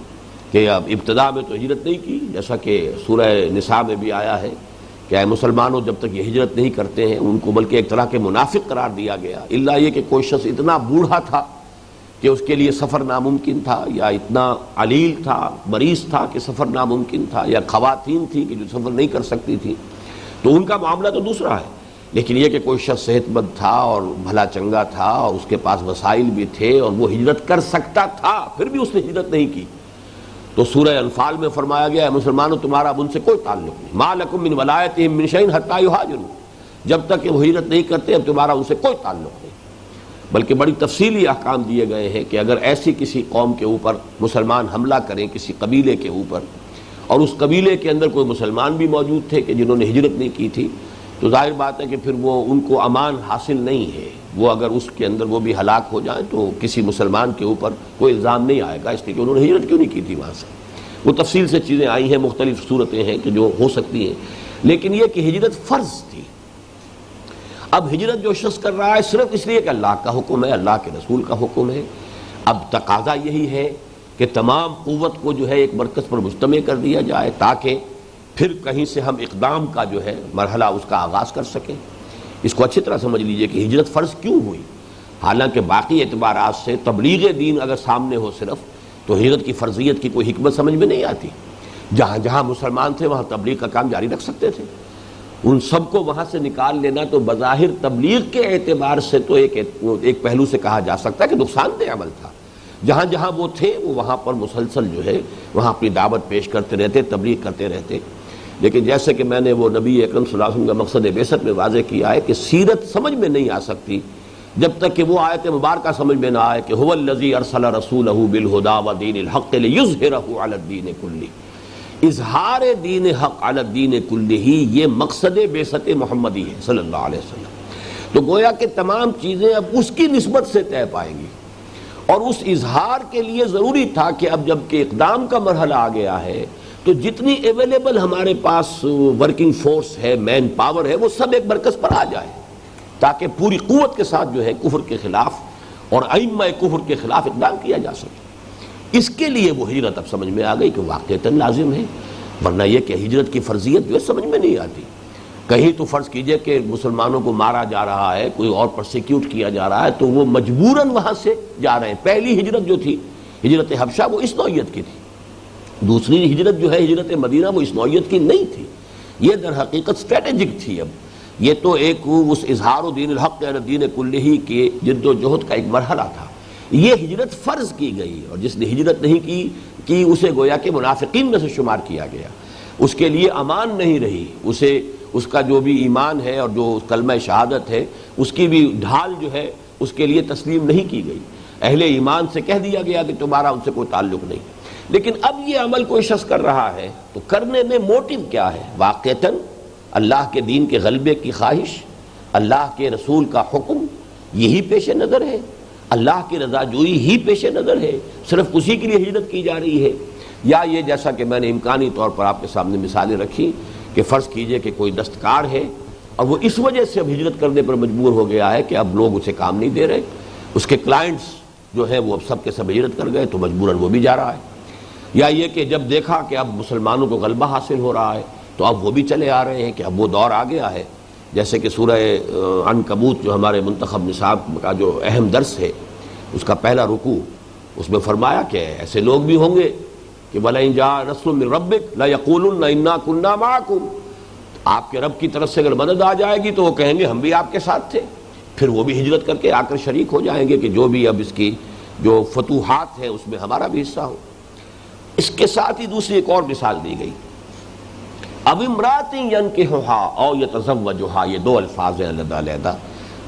کہ اب ابتدا میں تو ہجرت نہیں کی، جیسا کہ سورہ نساء میں بھی آیا ہے کہ اے مسلمانوں جب تک یہ ہجرت نہیں کرتے ہیں ان کو بلکہ ایک طرح کے منافق قرار دیا گیا، الا یہ کہ کوئی شخص اتنا بوڑھا تھا کہ اس کے لیے سفر ناممکن تھا، یا اتنا علیل تھا، مریض تھا کہ سفر ناممکن تھا، یا خواتین تھی کہ جو سفر نہیں کر سکتی تھی، تو ان کا معاملہ تو دوسرا ہے. لیکن یہ کہ کوئی شخص صحت مند تھا اور بھلا چنگا تھا اور اس کے پاس وسائل بھی تھے اور وہ ہجرت کر سکتا تھا، پھر بھی اس نے ہجرت نہیں کی، تو سورہ انفال میں فرمایا گیا ہے مسلمانوں تمہارا اب ان سے کوئی تعلق نہیں. ما لکم من ولایتہم من شیء حتی یہاجروا، جب تک کہ وہ ہجرت نہیں کرتے اب تمہارا ان سے کوئی تعلق نہیں. بلکہ بڑی تفصیلی احکام دیے گئے ہیں کہ اگر ایسی کسی قوم کے اوپر مسلمان حملہ کریں، کسی قبیلے کے اوپر، اور اس قبیلے کے اندر کوئی مسلمان بھی موجود تھے کہ جنہوں نے ہجرت نہیں کی تھی، تو ظاہر بات ہے کہ پھر وہ ان کو امان حاصل نہیں ہے. وہ اگر اس کے اندر وہ بھی ہلاک ہو جائیں تو کسی مسلمان کے اوپر کوئی الزام نہیں آئے گا اس لیے کہ انہوں نے ہجرت کیوں نہیں کی تھی وہاں سے. وہ تفصیل سے چیزیں آئی ہیں، مختلف صورتیں ہیں کہ جو ہو سکتی ہیں، لیکن یہ کہ ہجرت فرض تھی. اب ہجرت جو شخص کر رہا ہے صرف اس لیے کہ اللہ کا حکم ہے، اللہ کے رسول کا حکم ہے. اب تقاضا یہی ہے کہ تمام قوت کو جو ہے ایک مرکز پر مجتمع کر دیا جائے تاکہ پھر کہیں سے ہم اقدام کا جو ہے مرحلہ اس کا آغاز کر سکیں. اس کو اچھی طرح سمجھ لیجئے کہ ہجرت فرض کیوں ہوئی. حالانکہ باقی اعتبارات سے تبلیغ دین اگر سامنے ہو صرف، تو ہجرت کی فرضیت کی کوئی حکمت سمجھ میں نہیں آتی. جہاں جہاں مسلمان تھے وہاں تبلیغ کا کام جاری رکھ سکتے تھے. ان سب کو وہاں سے نکال لینا تو بظاہر تبلیغ کے اعتبار سے تو ایک پہلو سے کہا جا سکتا ہے کہ نقصان دہ عمل تھا. جہاں جہاں وہ تھے وہ وہاں پر مسلسل جو ہے وہاں اپنی دعوت پیش کرتے رہتے، تبلیغ کرتے رہتے. لیکن جیسے کہ میں نے وہ نبی اکرم صلی اللہ علیہ وسلم کا مقصد بعثت میں واضح کیا ہے کہ سیرت سمجھ میں نہیں آ سکتی جب تک کہ وہ آیت مبارکہ سمجھ میں نہ آئے کہ هو الذی ارسل رسولہ بالہدی ودین الحق لیظہرہ علی الدین کلہ. اظہار دین حق علی الدین کلہ ہی یہ مقصد بعثت محمدی ہے صلی اللہ علیہ وسلم. تو گویا کہ تمام چیزیں اب اس کی نسبت سے طے پائیں گی، اور اس اظہار کے لیے ضروری تھا کہ اب جب کہ اقدام کا مرحلہ آ گیا ہے تو جتنی اویلیبل ہمارے پاس ورکنگ فورس ہے، مین پاور ہے، وہ سب ایک مرکز پر آ جائے تاکہ پوری قوت کے ساتھ جو ہے کفر کے خلاف اور ائمہ کفر کے خلاف اقدام کیا جا سکے. اس کے لیے وہ ہجرت اب سمجھ میں آ گئی کہ واقعتاً لازم ہے، ورنہ یہ کہ ہجرت کی فرضیت جو ہے سمجھ میں نہیں آتی. کہیں تو فرض کیجئے کہ مسلمانوں کو مارا جا رہا ہے، کوئی اور پرسیکیوٹ کیا جا رہا ہے، تو وہ مجبوراً وہاں سے جا رہے ہیں. پہلی ہجرت جو تھی ہجرت حبشہ وہ اس نوعیت کی تھی، دوسری ہجرت جو ہے ہجرت مدینہ وہ اس نوعیت کی نہیں تھی. یہ در حقیقت اسٹریٹجک تھی. اب یہ تو ایک اس اظہار دین الحق علی الدین کلہ کے جد و جہد کا ایک مرحلہ تھا. یہ ہجرت فرض کی گئی، اور جس نے ہجرت نہیں کی اسے گویا کہ منافقین میں سے شمار کیا گیا. اس کے لیے امان نہیں رہی، اسے اس کا جو بھی ایمان ہے اور جو کلمہ شہادت ہے اس کی بھی ڈھال جو ہے اس کے لیے تسلیم نہیں کی گئی. اہل ایمان سے کہہ دیا گیا کہ تمہارا ان سے کوئی تعلق نہیں. لیکن اب یہ عمل کوئی شخص کر رہا ہے تو کرنے میں موٹیو کیا ہے؟ واقعتاً اللہ کے دین کے غلبے کی خواہش، اللہ کے رسول کا حکم یہی پیش نظر ہے، اللہ کی رضا جوئی ہی پیش نظر ہے، صرف اسی کے لیے ہجرت کی جا رہی ہے. یا یہ جیسا کہ میں نے امکانی طور پر آپ کے سامنے مثالیں رکھی کہ فرض کیجئے کہ کوئی دستکار ہے اور وہ اس وجہ سے اب ہجرت کرنے پر مجبور ہو گیا ہے کہ اب لوگ اسے کام نہیں دے رہے، اس کے کلائنٹس جو ہیں وہ اب سب کے سب ہجرت کر گئے تو مجبوراً وہ بھی جا رہا ہے. یا یہ کہ جب دیکھا کہ اب مسلمانوں کو غلبہ حاصل ہو رہا ہے تو اب وہ بھی چلے آ رہے ہیں کہ اب وہ دور آ گیا ہے. جیسے کہ سورہ عنکبوت جو ہمارے منتخب نصاب کا جو اہم درس ہے اس کا پہلا رکوع، اس میں فرمایا کہ ایسے لوگ بھی ہوں گے کہ وَلَئِن جَاءَ نَصْرٌ مِّن رَبِّكَ لَيَقُولُنَّ إِنَّا كُنَّا مَعَكُمْ. آپ کے رب کی طرف سے اگر مدد آ جائے گی تو وہ کہیں گے ہم بھی آپ کے ساتھ تھے. پھر وہ بھی ہجرت کر کے آ کر شریک ہو جائیں گے کہ جو بھی اب اس کی جو فتوحات ہیں اس میں ہمارا بھی حصہ ہو. اس کے ساتھ ہی دوسری ایک اور مثال دی گئی، اب امرات ینکحھا او یتزوجھا، یہ دو الفاظ ہیں علیحدہ علیحدہ.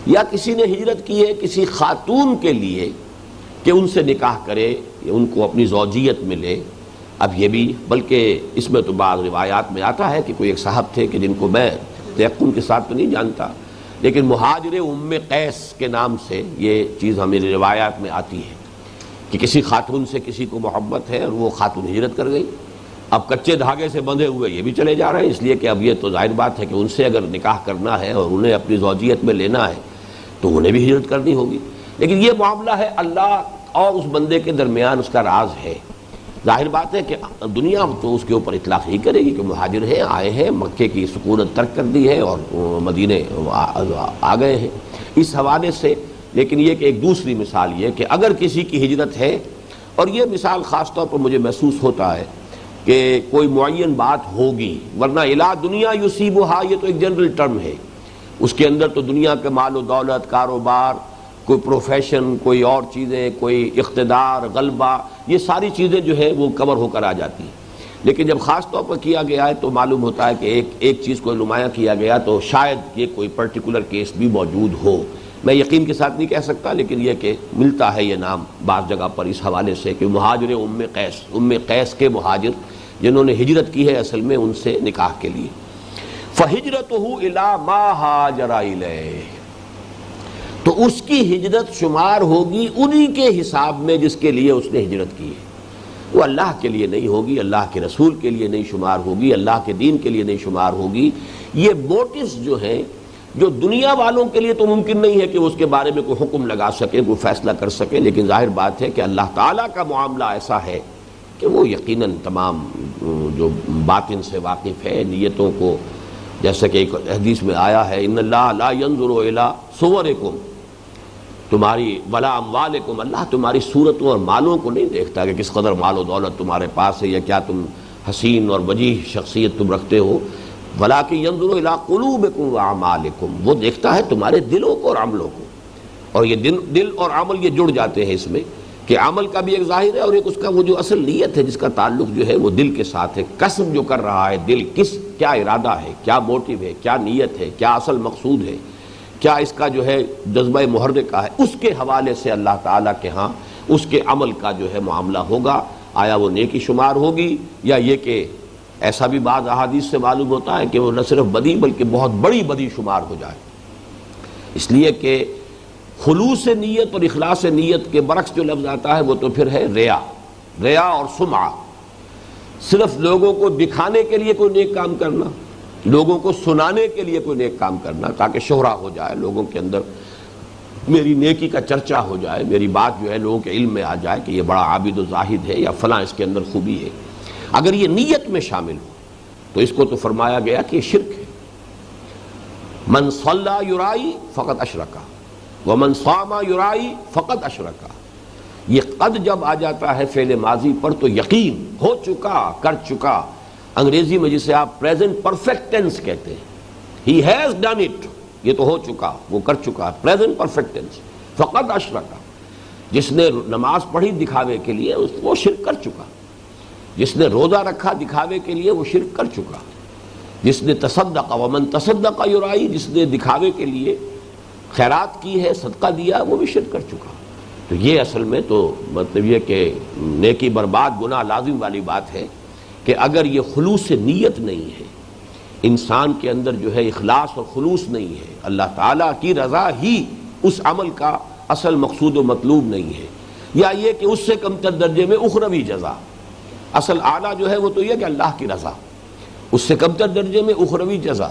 یا کسی نے ہجرت کی ہے کسی خاتون کے لیے کہ ان سے نکاح کرے یا ان کو اپنی زوجیت میں لے. اب یہ بھی بلکہ اس میں تو بعض روایات میں آتا ہے کہ کوئی ایک صاحب تھے کہ جن کو میں تیقن کے ساتھ تو نہیں جانتا، لیکن مہاجر ام قیس کے نام سے یہ چیز ہماری روایات میں آتی ہے کہ کسی خاتون سے کسی کو محبت ہے اور وہ خاتون ہجرت کر گئی. اب کچے دھاگے سے بندھے ہوئے یہ بھی چلے جا رہے ہیں، اس لیے کہ اب یہ تو ظاہر بات ہے کہ ان سے اگر نکاح کرنا ہے اور انہیں اپنی زوجیت میں لینا ہے تو انہیں بھی ہجرت کرنی ہوگی. لیکن یہ معاملہ ہے اللہ اور اس بندے کے درمیان، اس کا راز ہے. ظاہر بات ہے کہ دنیا تو اس کے اوپر اطلاق ہی کرے گی کہ مہاجر ہیں، آئے ہیں، مکے کی سکونت ترک کر دی ہے اور مدینے آ گئے ہیں اس حوالے سے. لیکن یہ کہ ایک دوسری مثال یہ کہ اگر کسی کی ہجرت ہے، اور یہ مثال خاص طور پر مجھے محسوس ہوتا ہے کہ کوئی معین بات ہوگی، ورنہ الا دنیا یصیبھا یہ تو ایک جنرل ٹرم ہے، اس کے اندر تو دنیا کے مال و دولت، کاروبار، کوئی پروفیشن، کوئی اور چیزیں، کوئی اقتدار، غلبہ، یہ ساری چیزیں جو ہے وہ کور ہو کر آ جاتی ہیں. لیکن جب خاص طور پر کیا گیا ہے تو معلوم ہوتا ہے کہ ایک چیز کو نمایاں کیا گیا تو شاید یہ کوئی پرٹیکولر کیس بھی موجود ہو. میں یقین کے ساتھ نہیں کہہ سکتا، لیکن یہ کہ ملتا ہے یہ نام بعض جگہ پر اس حوالے سے کہ مہاجر ام قیس کے مہاجر جنہوں نے ہجرت کی ہے اصل میں ان سے نکاح کے لیے. فَهِجْرَتُهُ إِلَىٰ مَا هَاجَرَ إِلَيْهِ تو اس کی ہجرت شمار ہوگی انہی کے حساب میں جس کے لیے اس نے ہجرت کی ہے. وہ اللہ کے لیے نہیں ہوگی، اللہ کے رسول کے لیے نہیں شمار ہوگی، اللہ کے دین کے لیے نہیں شمار ہوگی. یہ موٹیوز جو ہیں جو دنیا والوں کے لیے تو ممکن نہیں ہے کہ وہ اس کے بارے میں کوئی حکم لگا سکے، کوئی فیصلہ کر سکے، لیکن ظاہر بات ہے کہ اللہ تعالیٰ کا معاملہ ایسا ہے کہ وہ یقیناً تمام جو باطن سے واقف ہے، نیتوں کو، جیسا کہ ایک حدیث میں آیا ہے ان اللہ لا ينظر الى صورکم تمہاری ولا اموالکم، اللہ تمہاری صورتوں اور مالوں کو نہیں دیکھتا کہ کس قدر مال و دولت تمہارے پاس ہے یا کیا تم حسین اور وجیح شخصیت تم رکھتے ہو، ولکن ينظر الى قلوبکم واعمالکم، وہ دیکھتا ہے تمہارے دلوں کو اور عملوں کو. اور یہ دل اور عمل یہ جڑ جاتے ہیں اس میں کہ عمل کا بھی ایک ظاہر ہے اور ایک اس کا وہ جو اصل نیت ہے جس کا تعلق جو ہے وہ دل کے ساتھ ہے. قصد جو کر رہا ہے دل، کیا ارادہ ہے، کیا موٹیو ہے، کیا نیت ہے، کیا اصل مقصود ہے، کیا اس کا جو ہے جذبہ محرکہ ہے، اس کے حوالے سے اللہ تعالیٰ کے ہاں اس کے عمل کا جو ہے معاملہ ہوگا. آیا وہ نیکی شمار ہوگی یا یہ کہ ایسا بھی بعض احادیث سے معلوم ہوتا ہے کہ وہ نہ صرف بدی بلکہ بہت بڑی بدی شمار ہو جائے. اس لیے کہ خلوص نیت اور اخلاص نیت کے برعکس جو لفظ آتا ہے وہ تو پھر ہے ریا اور سمعہ. صرف لوگوں کو دکھانے کے لیے کوئی نیک کام کرنا، لوگوں کو سنانے کے لیے کوئی نیک کام کرنا تاکہ شہرہ ہو جائے، لوگوں کے اندر میری نیکی کا چرچا ہو جائے، میری بات جو ہے لوگوں کے علم میں آ جائے کہ یہ بڑا عابد و زاہد ہے یا فلاں اس کے اندر خوبی ہے. اگر یہ نیت میں شامل ہو تو اس کو تو فرمایا گیا کہ یہ شرک ہے. من صلی یرائی فقط اشرکا ومن صام یرائی فقط اشرکا. یہ قد جب آ جاتا ہے فعل ماضی پر تو یقین ہو چکا، کر چکا. انگریزی میں جسے آپ پریزنٹ پرفیکٹ ٹینس کہتے ہیں، ہی ہیز ڈن اٹ، یہ تو ہو چکا، وہ کر چکا، پریزنٹ پرفیکٹ ٹینس. فقط اشرکا، جس نے نماز پڑھی دکھاوے کے لیے وہ شرک کر چکا، جس نے روزہ رکھا دکھاوے کے لیے وہ شرک کر چکا، جس نے تصدق ومن تصدق یرائی، جس نے دکھاوے کے لیے خیرات کی ہے، صدقہ دیا، وہ بھی شرک کر چکا. تو یہ اصل میں تو مطلب یہ کہ نیکی برباد گناہ لازم والی بات ہے کہ اگر یہ خلوص نیت نہیں ہے، انسان کے اندر جو ہے اخلاص اور خلوص نہیں ہے، اللہ تعالیٰ کی رضا ہی اس عمل کا اصل مقصود و مطلوب نہیں ہے، یا یہ کہ اس سے کم تر درجے میں اخروی جزا، اصل اعلیٰ جو ہے وہ تو یہ کہ اللہ کی رضا، اس سے کم تر درجے میں اخروی جزا.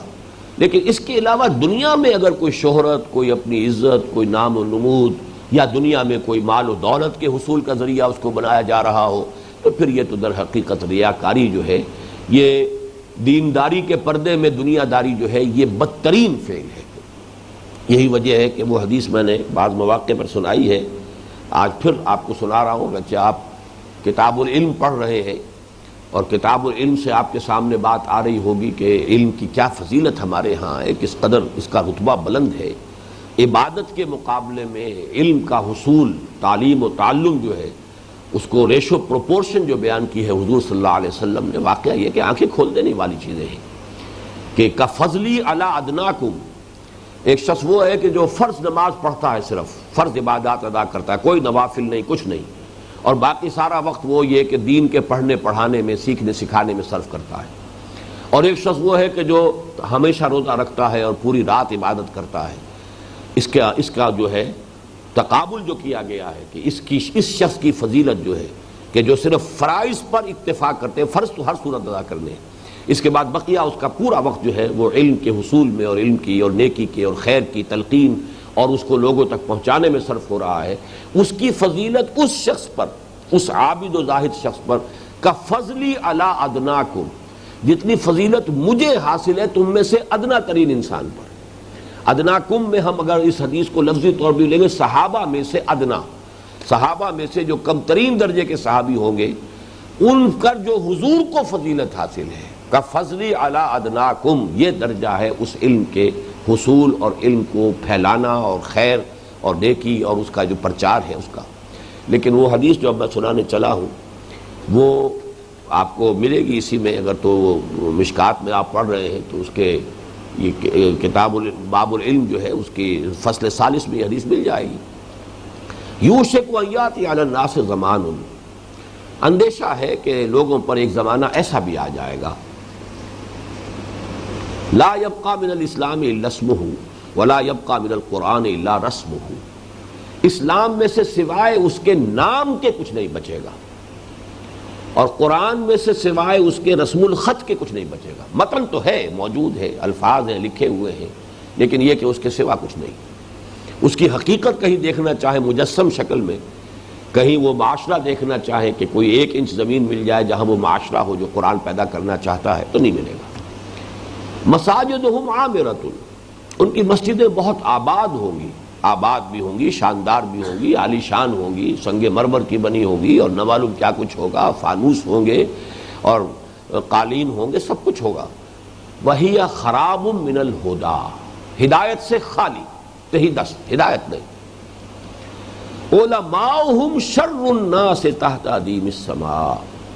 لیکن اس کے علاوہ دنیا میں اگر کوئی شہرت، کوئی اپنی عزت، کوئی نام و نمود، یا دنیا میں کوئی مال و دولت کے حصول کا ذریعہ اس کو بنایا جا رہا ہو تو پھر یہ تو در حقیقت ریاکاری جو ہے، یہ دینداری کے پردے میں دنیا داری جو ہے یہ بدترین فعل ہے. یہی وجہ ہے کہ وہ حدیث میں نے بعض مواقع پر سنائی ہے، آج پھر آپ کو سنا رہا ہوں. اگرچہ آپ کتاب العلم پڑھ رہے ہیں اور کتاب العلم سے آپ کے سامنے بات آ رہی ہوگی کہ علم کی کیا فضیلت ہمارے ہاں ہے، کس قدر اس کا رتبہ بلند ہے. عبادت کے مقابلے میں علم کا حصول، تعلیم و تعلم جو ہے اس کو ریشو پروپورشن جو بیان کی ہے حضور صلی اللہ علیہ وسلم نے، واقعہ یہ کہ آنکھیں کھول دینے والی چیزیں ہیں کہ کفضلی علی ادناکم، ایک شخص وہ ہے کہ جو فرض نماز پڑھتا ہے، صرف فرض عبادات ادا کرتا ہے، کوئی نوافل نہیں، کچھ نہیں، اور باقی سارا وقت وہ یہ کہ دین کے پڑھنے پڑھانے میں، سیکھنے سکھانے میں صرف کرتا ہے۔ اور ایک شخص وہ ہے کہ جو ہمیشہ روزہ رکھتا ہے اور پوری رات عبادت کرتا ہے۔ اس کا جو ہے تقابل جو کیا گیا ہے کہ اس شخص کی فضیلت جو ہے کہ جو صرف فرائض پر اکتفا کرتے ہیں، فرض تو ہر صورت ادا کرنے ہیں، اس کے بعد بقیہ اس کا پورا وقت جو ہے وہ علم کے حصول میں اور علم کی اور نیکی کی اور خیر کی تلقین اور اس کو لوگوں تک پہنچانے میں صرف ہو رہا ہے، اس کی فضیلت اس شخص پر، اس عابد و زاہد شخص پر کا فضلی علی ادناکم، جتنی فضیلت مجھے حاصل ہے تم میں سے ادنا ترین انسان پر۔ ادناکم میں ہم اگر اس حدیث کو لفظی طور پر لیں گے، صحابہ میں سے ادنا، صحابہ میں سے جو کم ترین درجے کے صحابی ہوں گے ان پر جو حضور کو فضیلت حاصل ہے کا فضلی علی ادناکم، یہ درجہ ہے اس علم کے حصول اور علم کو پھیلانا اور خیر اور نیکی اور اس کا جو پرچار ہے اس کا۔ لیکن وہ حدیث جو اب میں سنانے چلا ہوں وہ آپ کو ملے گی اسی میں، اگر تو مشکات میں آپ پڑھ رہے ہیں تو اس کے یہ کتاب باب العلم جو ہے اس کی فصل 40 میں یہ حدیث مل جائے گی۔ یوشک ان یاتی علی الناس زمان، اندیشہ ہے کہ لوگوں پر ایک زمانہ ایسا بھی آ جائے گا، لا یبقى من الاسلام الا اسمہ ولا یبقى من القرآن الا رسمہ، اسلام میں سے سوائے اس کے نام کے کچھ نہیں بچے گا، اور قرآن میں سے سوائے اس کے رسم الخط کے کچھ نہیں بچے گا۔ متن تو ہے، موجود ہے، الفاظ ہیں، لکھے ہوئے ہیں، لیکن یہ کہ اس کے سوا کچھ نہیں۔ اس کی حقیقت کہیں دیکھنا چاہے مجسم شکل میں، کہیں وہ معاشرہ دیکھنا چاہے کہ کوئی 1 انچ زمین مل جائے جہاں وہ معاشرہ ہو جو قرآن پیدا کرنا چاہتا ہے، تو نہیں ملے گا۔ مساجدہم عامرۃ، ان کی مسجدیں بہت آباد ہوں گی، آباد بھی ہوں گی، شاندار بھی ہوں گی، عالی شان ہوں گی، سنگ مرمر کی بنی ہوگی اور نہ معلوم کیا کچھ ہوگا، فانوس ہوں گے اور قالین ہوں گے، سب کچھ ہوگا۔ وہی خراب من الہدی، ہدایت سے خالی، تہی دست، ہدایت نہیں۔ علماؤہم شر الناس تحت ادیم السماء،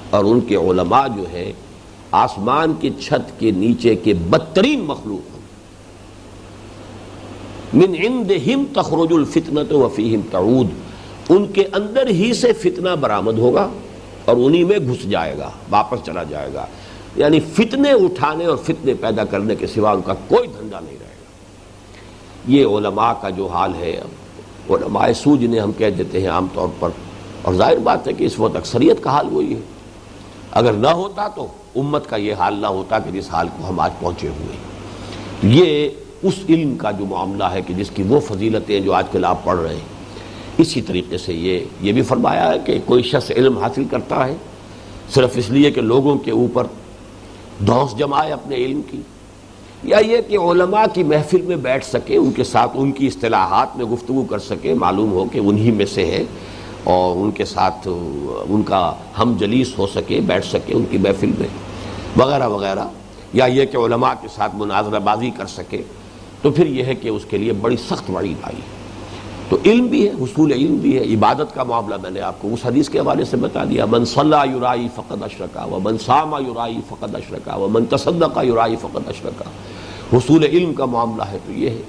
اور ان کے علماء جو ہے آسمان کی چھت کے نیچے کے بدترین مخلوق ہیں۔ من عندہم تخرج الفتنۃ وفیہم تعود، ان کے اندر ہی سے فتنہ برآمد ہوگا اور انہی میں گھس جائے گا، واپس چلا جائے گا، یعنی فتنے اٹھانے اور فتنے پیدا کرنے کے سوا ان کا کوئی دھندا نہیں رہے گا۔ یہ علماء کا جو حال ہے، علماء سو جنہیں ہم کہہ دیتے ہیں عام طور پر، اور ظاہر بات ہے کہ اس وقت اکثریت کا حال وہی ہے۔ اگر نہ ہوتا تو امت کا یہ حال نہ ہوتا کہ جس حال کو ہم آج پہنچے ہوئے ہیں۔ یہ اس علم کا جو معاملہ ہے کہ جس کی وہ فضیلتیں جو آج کل آپ پڑھ رہے ہیں، اسی طریقے سے یہ بھی فرمایا ہے کہ کوئی شخص علم حاصل کرتا ہے صرف اس لیے کہ لوگوں کے اوپر دھوس جمائے اپنے علم کی، یا یہ کہ علماء کی محفل میں بیٹھ سکے، ان کے ساتھ ان کی اصطلاحات میں گفتگو کر سکے، معلوم ہو کہ انہی میں سے ہے، اور ان کے ساتھ ان کا ہم جلیس ہو سکے، بیٹھ سکے ان کی محفل میں وغیرہ وغیرہ، یا یہ کہ علماء کے ساتھ مناظرہ بازی کر سکے، تو پھر یہ ہے کہ اس کے لیے بڑی سخت وعید آئی۔ تو علم بھی ہے، حصول علم بھی ہے، عبادت کا معاملہ میں نے آپ کو اس حدیث کے حوالے سے بتا دیا، من صلی یرائی فقد اشرکا ومن صام یرائی فقد اشرکا ومن تصدق یرائی فقد اشرکا۔ حصول علم کا معاملہ ہے تو یہ ہے۔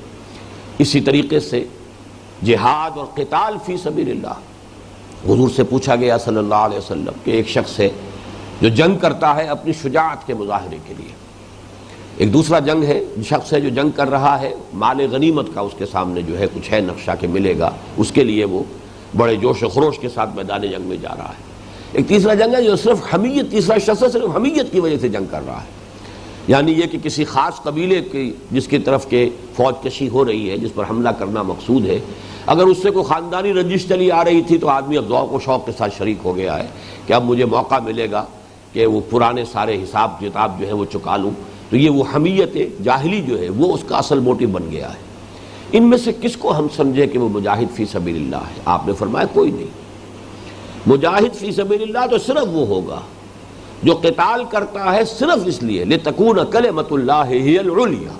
اسی طریقے سے جہاد اور قتال فی سبیل اللہ، حضور سے پوچھا گیا صلی اللہ علیہ وسلم کہ ایک شخص ہے جو جنگ کرتا ہے اپنی شجاعت کے مظاہرے کے لیے، ایک دوسرا جنگ ہے، شخص ہے جو جنگ کر رہا ہے، مال غنیمت کا اس کے سامنے جو ہے کچھ ہے نقشہ کہ ملے گا، اس کے لیے وہ بڑے جوش و خروش کے ساتھ میدان جنگ میں جا رہا ہے۔ ایک تیسرا جنگ ہے جو صرف حمیت، تیسرا شخص صرف حمیت کی وجہ سے جنگ کر رہا ہے، یعنی یہ کہ کسی خاص قبیلے کی جس کی طرف کے فوج کشی ہو رہی ہے، جس پر حملہ کرنا مقصود ہے، اگر اس سے کوئی خاندانی رنجش چلی آ رہی تھی تو آدمی اب ذوق و شوق کے ساتھ شریک ہو گیا ہے کہ اب مجھے موقع ملے گا کہ وہ پرانے سارے حساب کتاب جو ہے وہ چکا لوں۔ تو یہ وہ حمیت جاہلی جو ہے وہ اس کا اصل موٹیو بن گیا ہے۔ ان میں سے کس کو ہم سمجھے کہ وہ مجاہد فی سبیل اللہ ہے؟ آپ نے فرمایا کوئی نہیں۔ مجاہد فی سبیل اللہ تو صرف وہ ہوگا جو قتال کرتا ہے صرف اس لیے لتکون کلمۃ اللہ ہی العلیٰ،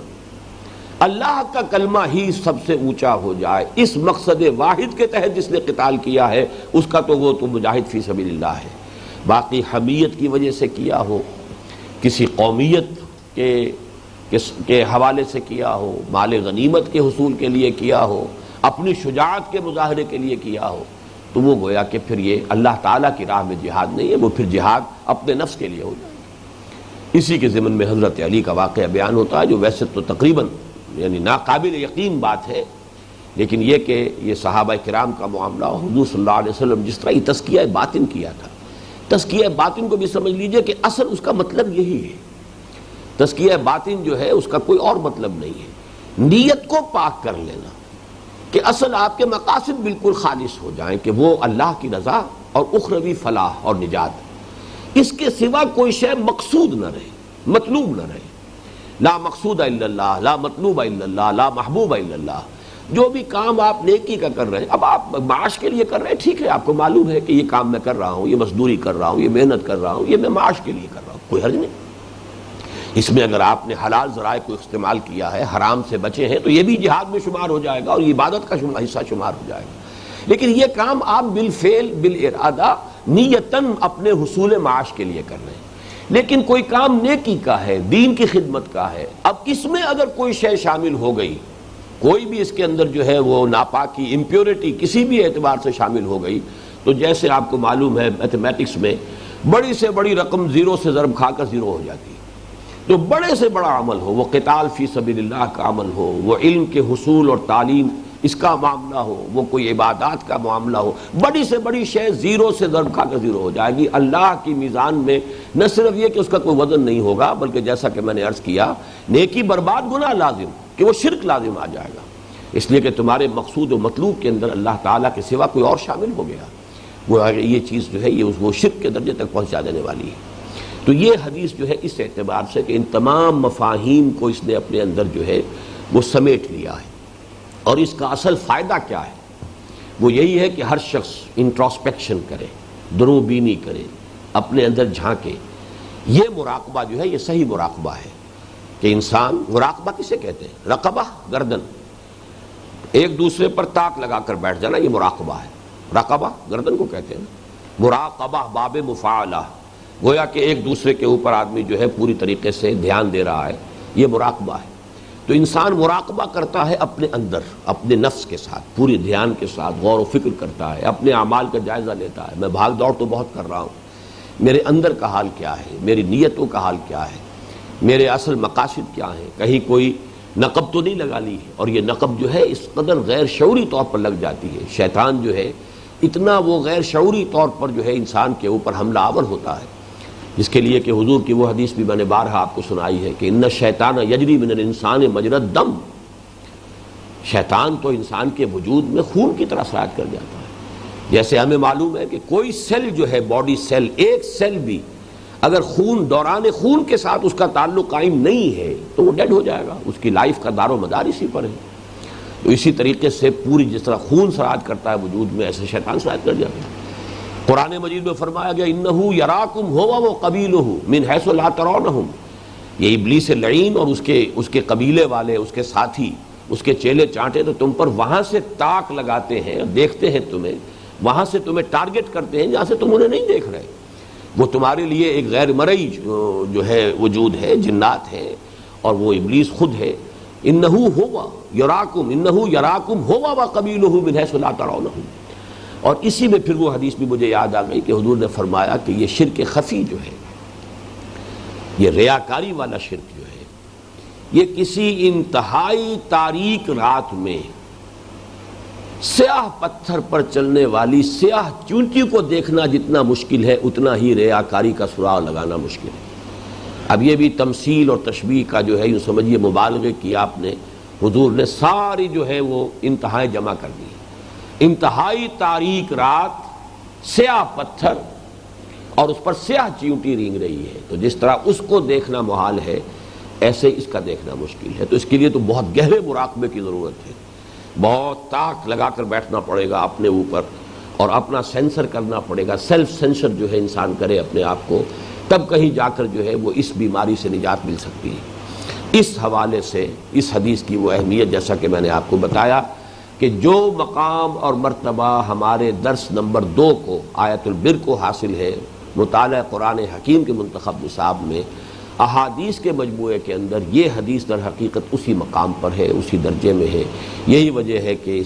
اللہ کا کلمہ ہی سب سے اونچا ہو جائے، اس مقصد واحد کے تحت جس نے قتال کیا ہے اس کا تو وہ تو مجاہد فی سبیل اللہ ہے۔ باقی حمیت کی وجہ سے کیا ہو، کسی قومیت کے کے حوالے سے کیا ہو، مال غنیمت کے حصول کے لیے کیا ہو، اپنی شجاعت کے مظاہرے کے لیے کیا ہو، تو وہ گویا کہ پھر یہ اللہ تعالیٰ کی راہ میں جہاد نہیں ہے، وہ پھر جہاد اپنے نفس کے لیے ہو جائے گا۔ اسی کے ضمن میں حضرت علی کا واقعہ بیان ہوتا ہے، جو ویسے تو تقریباً یعنی ناقابل یقین بات ہے، لیکن یہ کہ یہ صحابہ کرام کا معاملہ، حضور صلی اللہ علیہ وسلم جس طرح یہ تزکیہ باطن کیا تھا، تزکیہ باطن کو بھی سمجھ لیجئے کہ اصل اس کا مطلب یہی ہے۔ تزکیہ باطن جو ہے اس کا کوئی اور مطلب نہیں ہے، نیت کو پاک کر لینا، کہ اصل آپ کے مقاصد بالکل خالص ہو جائیں کہ وہ اللہ کی رضا اور اخروی فلاح اور نجات، اس کے سوا کوئی شے مقصود نہ رہے، مطلوب نہ رہے۔ لا مقصود الا اللہ، لا مطلوب الا اللہ، لا محبوب الا اللہ۔ جو بھی کام آپ نیکی کا کر رہے ہیں، اب آپ معاش کے لیے کر رہے ہیں، ٹھیک ہے، آپ کو معلوم ہے کہ یہ کام میں کر رہا ہوں، یہ مزدوری کر رہا ہوں، یہ محنت کر رہا ہوں، یہ میں معاش کے لیے کر رہا ہوں، کوئی حرج نہیں۔ اس میں اگر آپ نے حلال ذرائع کو استعمال کیا ہے، حرام سے بچے ہیں، تو یہ بھی جہاد میں شمار ہو جائے گا اور یہ عبادت کا حصہ شمار ہو جائے گا۔ لیکن یہ کام آپ بالفعل بالارادہ نیتاً اپنے حصول معاش کے لیے کر رہے ہیں، لیکن کوئی کام نیکی کا ہے، دین کی خدمت کا ہے، اب اس میں اگر کوئی شے شامل ہو گئی، کوئی بھی اس کے اندر جو ہے وہ ناپاکی، امپیورٹی کسی بھی اعتبار سے شامل ہو گئی، تو جیسے آپ کو معلوم ہے میتھمیٹکس میں بڑی سے بڑی رقم زیرو سے ضرب کھا کر زیرو ہو جاتی ہے۔ جو بڑے سے بڑا عمل ہو، وہ قتال فی سبیل اللہ کا عمل ہو، وہ علم کے حصول اور تعلیم اس کا معاملہ ہو، وہ کوئی عبادات کا معاملہ ہو، بڑی سے بڑی شے زیرو سے ضرب کھا کر زیرو ہو جائے گی۔ اللہ کی میزان میں نہ صرف یہ کہ اس کا کوئی وزن نہیں ہوگا، بلکہ جیسا کہ میں نے عرض کیا، نیکی برباد، گناہ لازم، کہ وہ شرک لازم آ جائے گا، اس لیے کہ تمہارے مقصود و مطلوب کے اندر اللہ تعالیٰ کے سوا کوئی اور شامل ہو گیا، وہ یہ چیز جو ہے یہ وہ شرک کے درجے تک پہنچا دینے والی ہے۔ تو یہ حدیث جو ہے اس اعتبار سے کہ ان تمام مفاہیم کو اس نے اپنے اندر جو ہے وہ سمیٹ لیا ہے، اور اس کا اصل فائدہ کیا ہے؟ وہ یہی ہے کہ ہر شخص انٹراسپیکشن کرے، درو بینی کرے، اپنے اندر جھانکے۔ یہ مراقبہ جو ہے یہ صحیح مراقبہ ہے، کہ انسان، مراقبہ کسے کہتے ہیں؟ رقبہ، گردن، ایک دوسرے پر تاک لگا کر بیٹھ جانا، یہ مراقبہ ہے۔ رقبہ گردن کو کہتے ہیں، مراقبہ باب مفاعلہ، گویا کہ ایک دوسرے کے اوپر آدمی جو ہے پوری طریقے سے دھیان دے رہا ہے، یہ مراقبہ ہے۔ تو انسان مراقبہ کرتا ہے اپنے اندر، اپنے نفس کے ساتھ، پوری دھیان کے ساتھ غور و فکر کرتا ہے، اپنے اعمال کا جائزہ لیتا ہے، میں بھاگ دوڑ تو بہت کر رہا ہوں، میرے اندر کا حال کیا ہے، میری نیتوں کا حال کیا ہے، میرے اصل مقاصد کیا ہیں، کہیں کوئی نقب تو نہیں لگا لی ہے۔ اور یہ نقب جو ہے اس قدر غیر شعوری طور پر لگ جاتی ہے، شیطان جو ہے اتنا وہ غیر شعوری طور پر جو ہے انسان کے اوپر حملہ آور ہوتا ہے، جس کے لیے کہ حضور کی وہ حدیث بھی میں نے بارہا آپ کو سنائی ہے کہ ان الشیطان یجری من الانسان مجری الدم، شیطان تو انسان کے وجود میں خون کی طرح سرایت کر جاتا ہے۔ جیسے ہمیں معلوم ہے کہ کوئی سیل جو ہے، باڈی سیل، ایک سیل بھی اگر خون، دوران خون کے ساتھ اس کا تعلق قائم نہیں ہے تو وہ ڈیڈ ہو جائے گا، اس کی لائف کا دار و مدار اسی پر ہے۔ تو اسی طریقے سے پوری جس طرح خون سرایت کرتا ہے وجود میں، ایسے شیطان سرایت کر جاتا ہے۔ قرآن مجید میں فرمایا گیا انہ یراکم ہوا وقبیلہ من حیث لا ترونہم، یہ ابلیس لعین اور اس کے قبیلے والے، اس کے ساتھی، اس کے چیلے چانٹے تو تم پر وہاں سے تاک لگاتے ہیں، دیکھتے ہیں تمہیں، وہاں سے تمہیں ٹارگٹ کرتے ہیں جہاں سے تم انہیں نہیں دیکھ رہے۔ وہ تمہارے لیے ایک غیر مرئی جو ہے وجود ہے، جنات ہے، اور وہ ابلیس خود ہے۔ انہ ہوا یراکم، انہ یراکم ہوا وقبیلہ من حیث لا ترونہم۔ اور اسی میں پھر وہ حدیث بھی مجھے یاد آ گئی کہ حضور نے فرمایا کہ یہ شرک خفی جو ہے، یہ ریاکاری والا شرک جو ہے، یہ کسی انتہائی تاریک رات میں سیاہ پتھر پر چلنے والی سیاہ چونٹی کو دیکھنا جتنا مشکل ہے، اتنا ہی ریاکاری کا سراغ لگانا مشکل ہے۔ اب یہ بھی تمثیل اور تشبیہ کا جو ہے یوں سمجھیے مبالغے کی آپ نے، حضور نے ساری جو ہے وہ انتہائیں جمع کر دی۔ انتہائی تاریک رات، سیاہ پتھر، اور اس پر سیاہ چیونٹی رینگ رہی ہے، تو جس طرح اس کو دیکھنا محال ہے، ایسے اس کا دیکھنا مشکل ہے۔ تو اس کے لیے تو بہت گہرے مراقبے کی ضرورت ہے، بہت تاک لگا کر بیٹھنا پڑے گا اپنے اوپر، اور اپنا سینسر کرنا پڑے گا، سیلف سینسر جو ہے انسان کرے اپنے آپ کو، تب کہیں جا کر جو ہے وہ اس بیماری سے نجات مل سکتی ہے۔ اس حوالے سے اس حدیث کی وہ اہمیت، جیسا کہ میں نے آپ کو بتایا کہ جو مقام اور مرتبہ ہمارے درس نمبر 2 کو، آیت البر کو حاصل ہے، مطالعہ قرآن حکیم کے منتخب نصاب میں، احادیث کے مجموعے کے اندر یہ حدیث در حقیقت اسی مقام پر ہے، اسی درجے میں ہے۔ یہی وجہ ہے کہ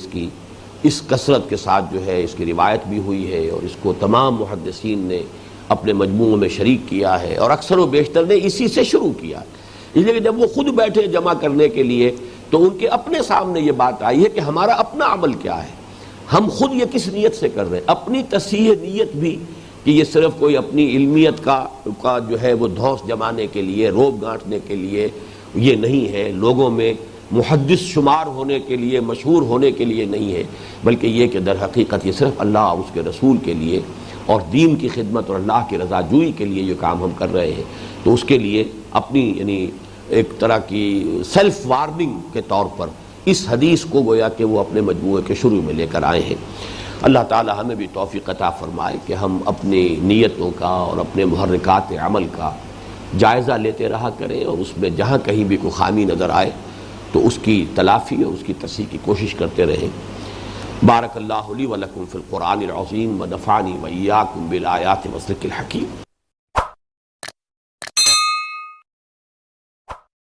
اس کثرت کے ساتھ جو ہے اس کی روایت بھی ہوئی ہے، اور اس کو تمام محدثین نے اپنے مجموعوں میں شریک کیا ہے، اور اکثر و بیشتر نے اسی سے شروع کیا۔ اس لیے کہ جب وہ خود بیٹھے جمع کرنے کے لیے تو ان کے اپنے سامنے یہ بات آئی ہے کہ ہمارا اپنا عمل کیا ہے، ہم خود یہ کس نیت سے کر رہے ہیں، اپنی تصحیح نیت بھی، کہ یہ صرف کوئی اپنی علمیت کا جو ہے وہ دھوس جمانے کے لیے، روب گانٹنے کے لیے یہ نہیں ہے، لوگوں میں محدث شمار ہونے کے لیے، مشہور ہونے کے لیے نہیں ہے، بلکہ یہ کہ در حقیقت یہ صرف اللہ اور اس کے رسول کے لیے اور دین کی خدمت اور اللہ کی رضا جوئی کے لیے یہ کام ہم کر رہے ہیں۔ تو اس کے لیے اپنی یعنی ایک طرح کی سیلف وارننگ کے طور پر اس حدیث کو گویا کہ وہ اپنے مجموعے کے شروع میں لے کر آئے ہیں۔ اللہ تعالی ہمیں بھی توفیق عطا فرمائے کہ ہم اپنی نیتوں کا اور اپنے محرکات عمل کا جائزہ لیتے رہا کریں، اور اس میں جہاں کہیں بھی کوئی خامی نظر آئے تو اس کی تلافی اور اس کی تصحیح کی کوشش کرتے رہیں۔ بارک اللہ لی و لکم فی القرآن العظیم و نفعنی و ایاکم بالآیات والذکر الحکیم۔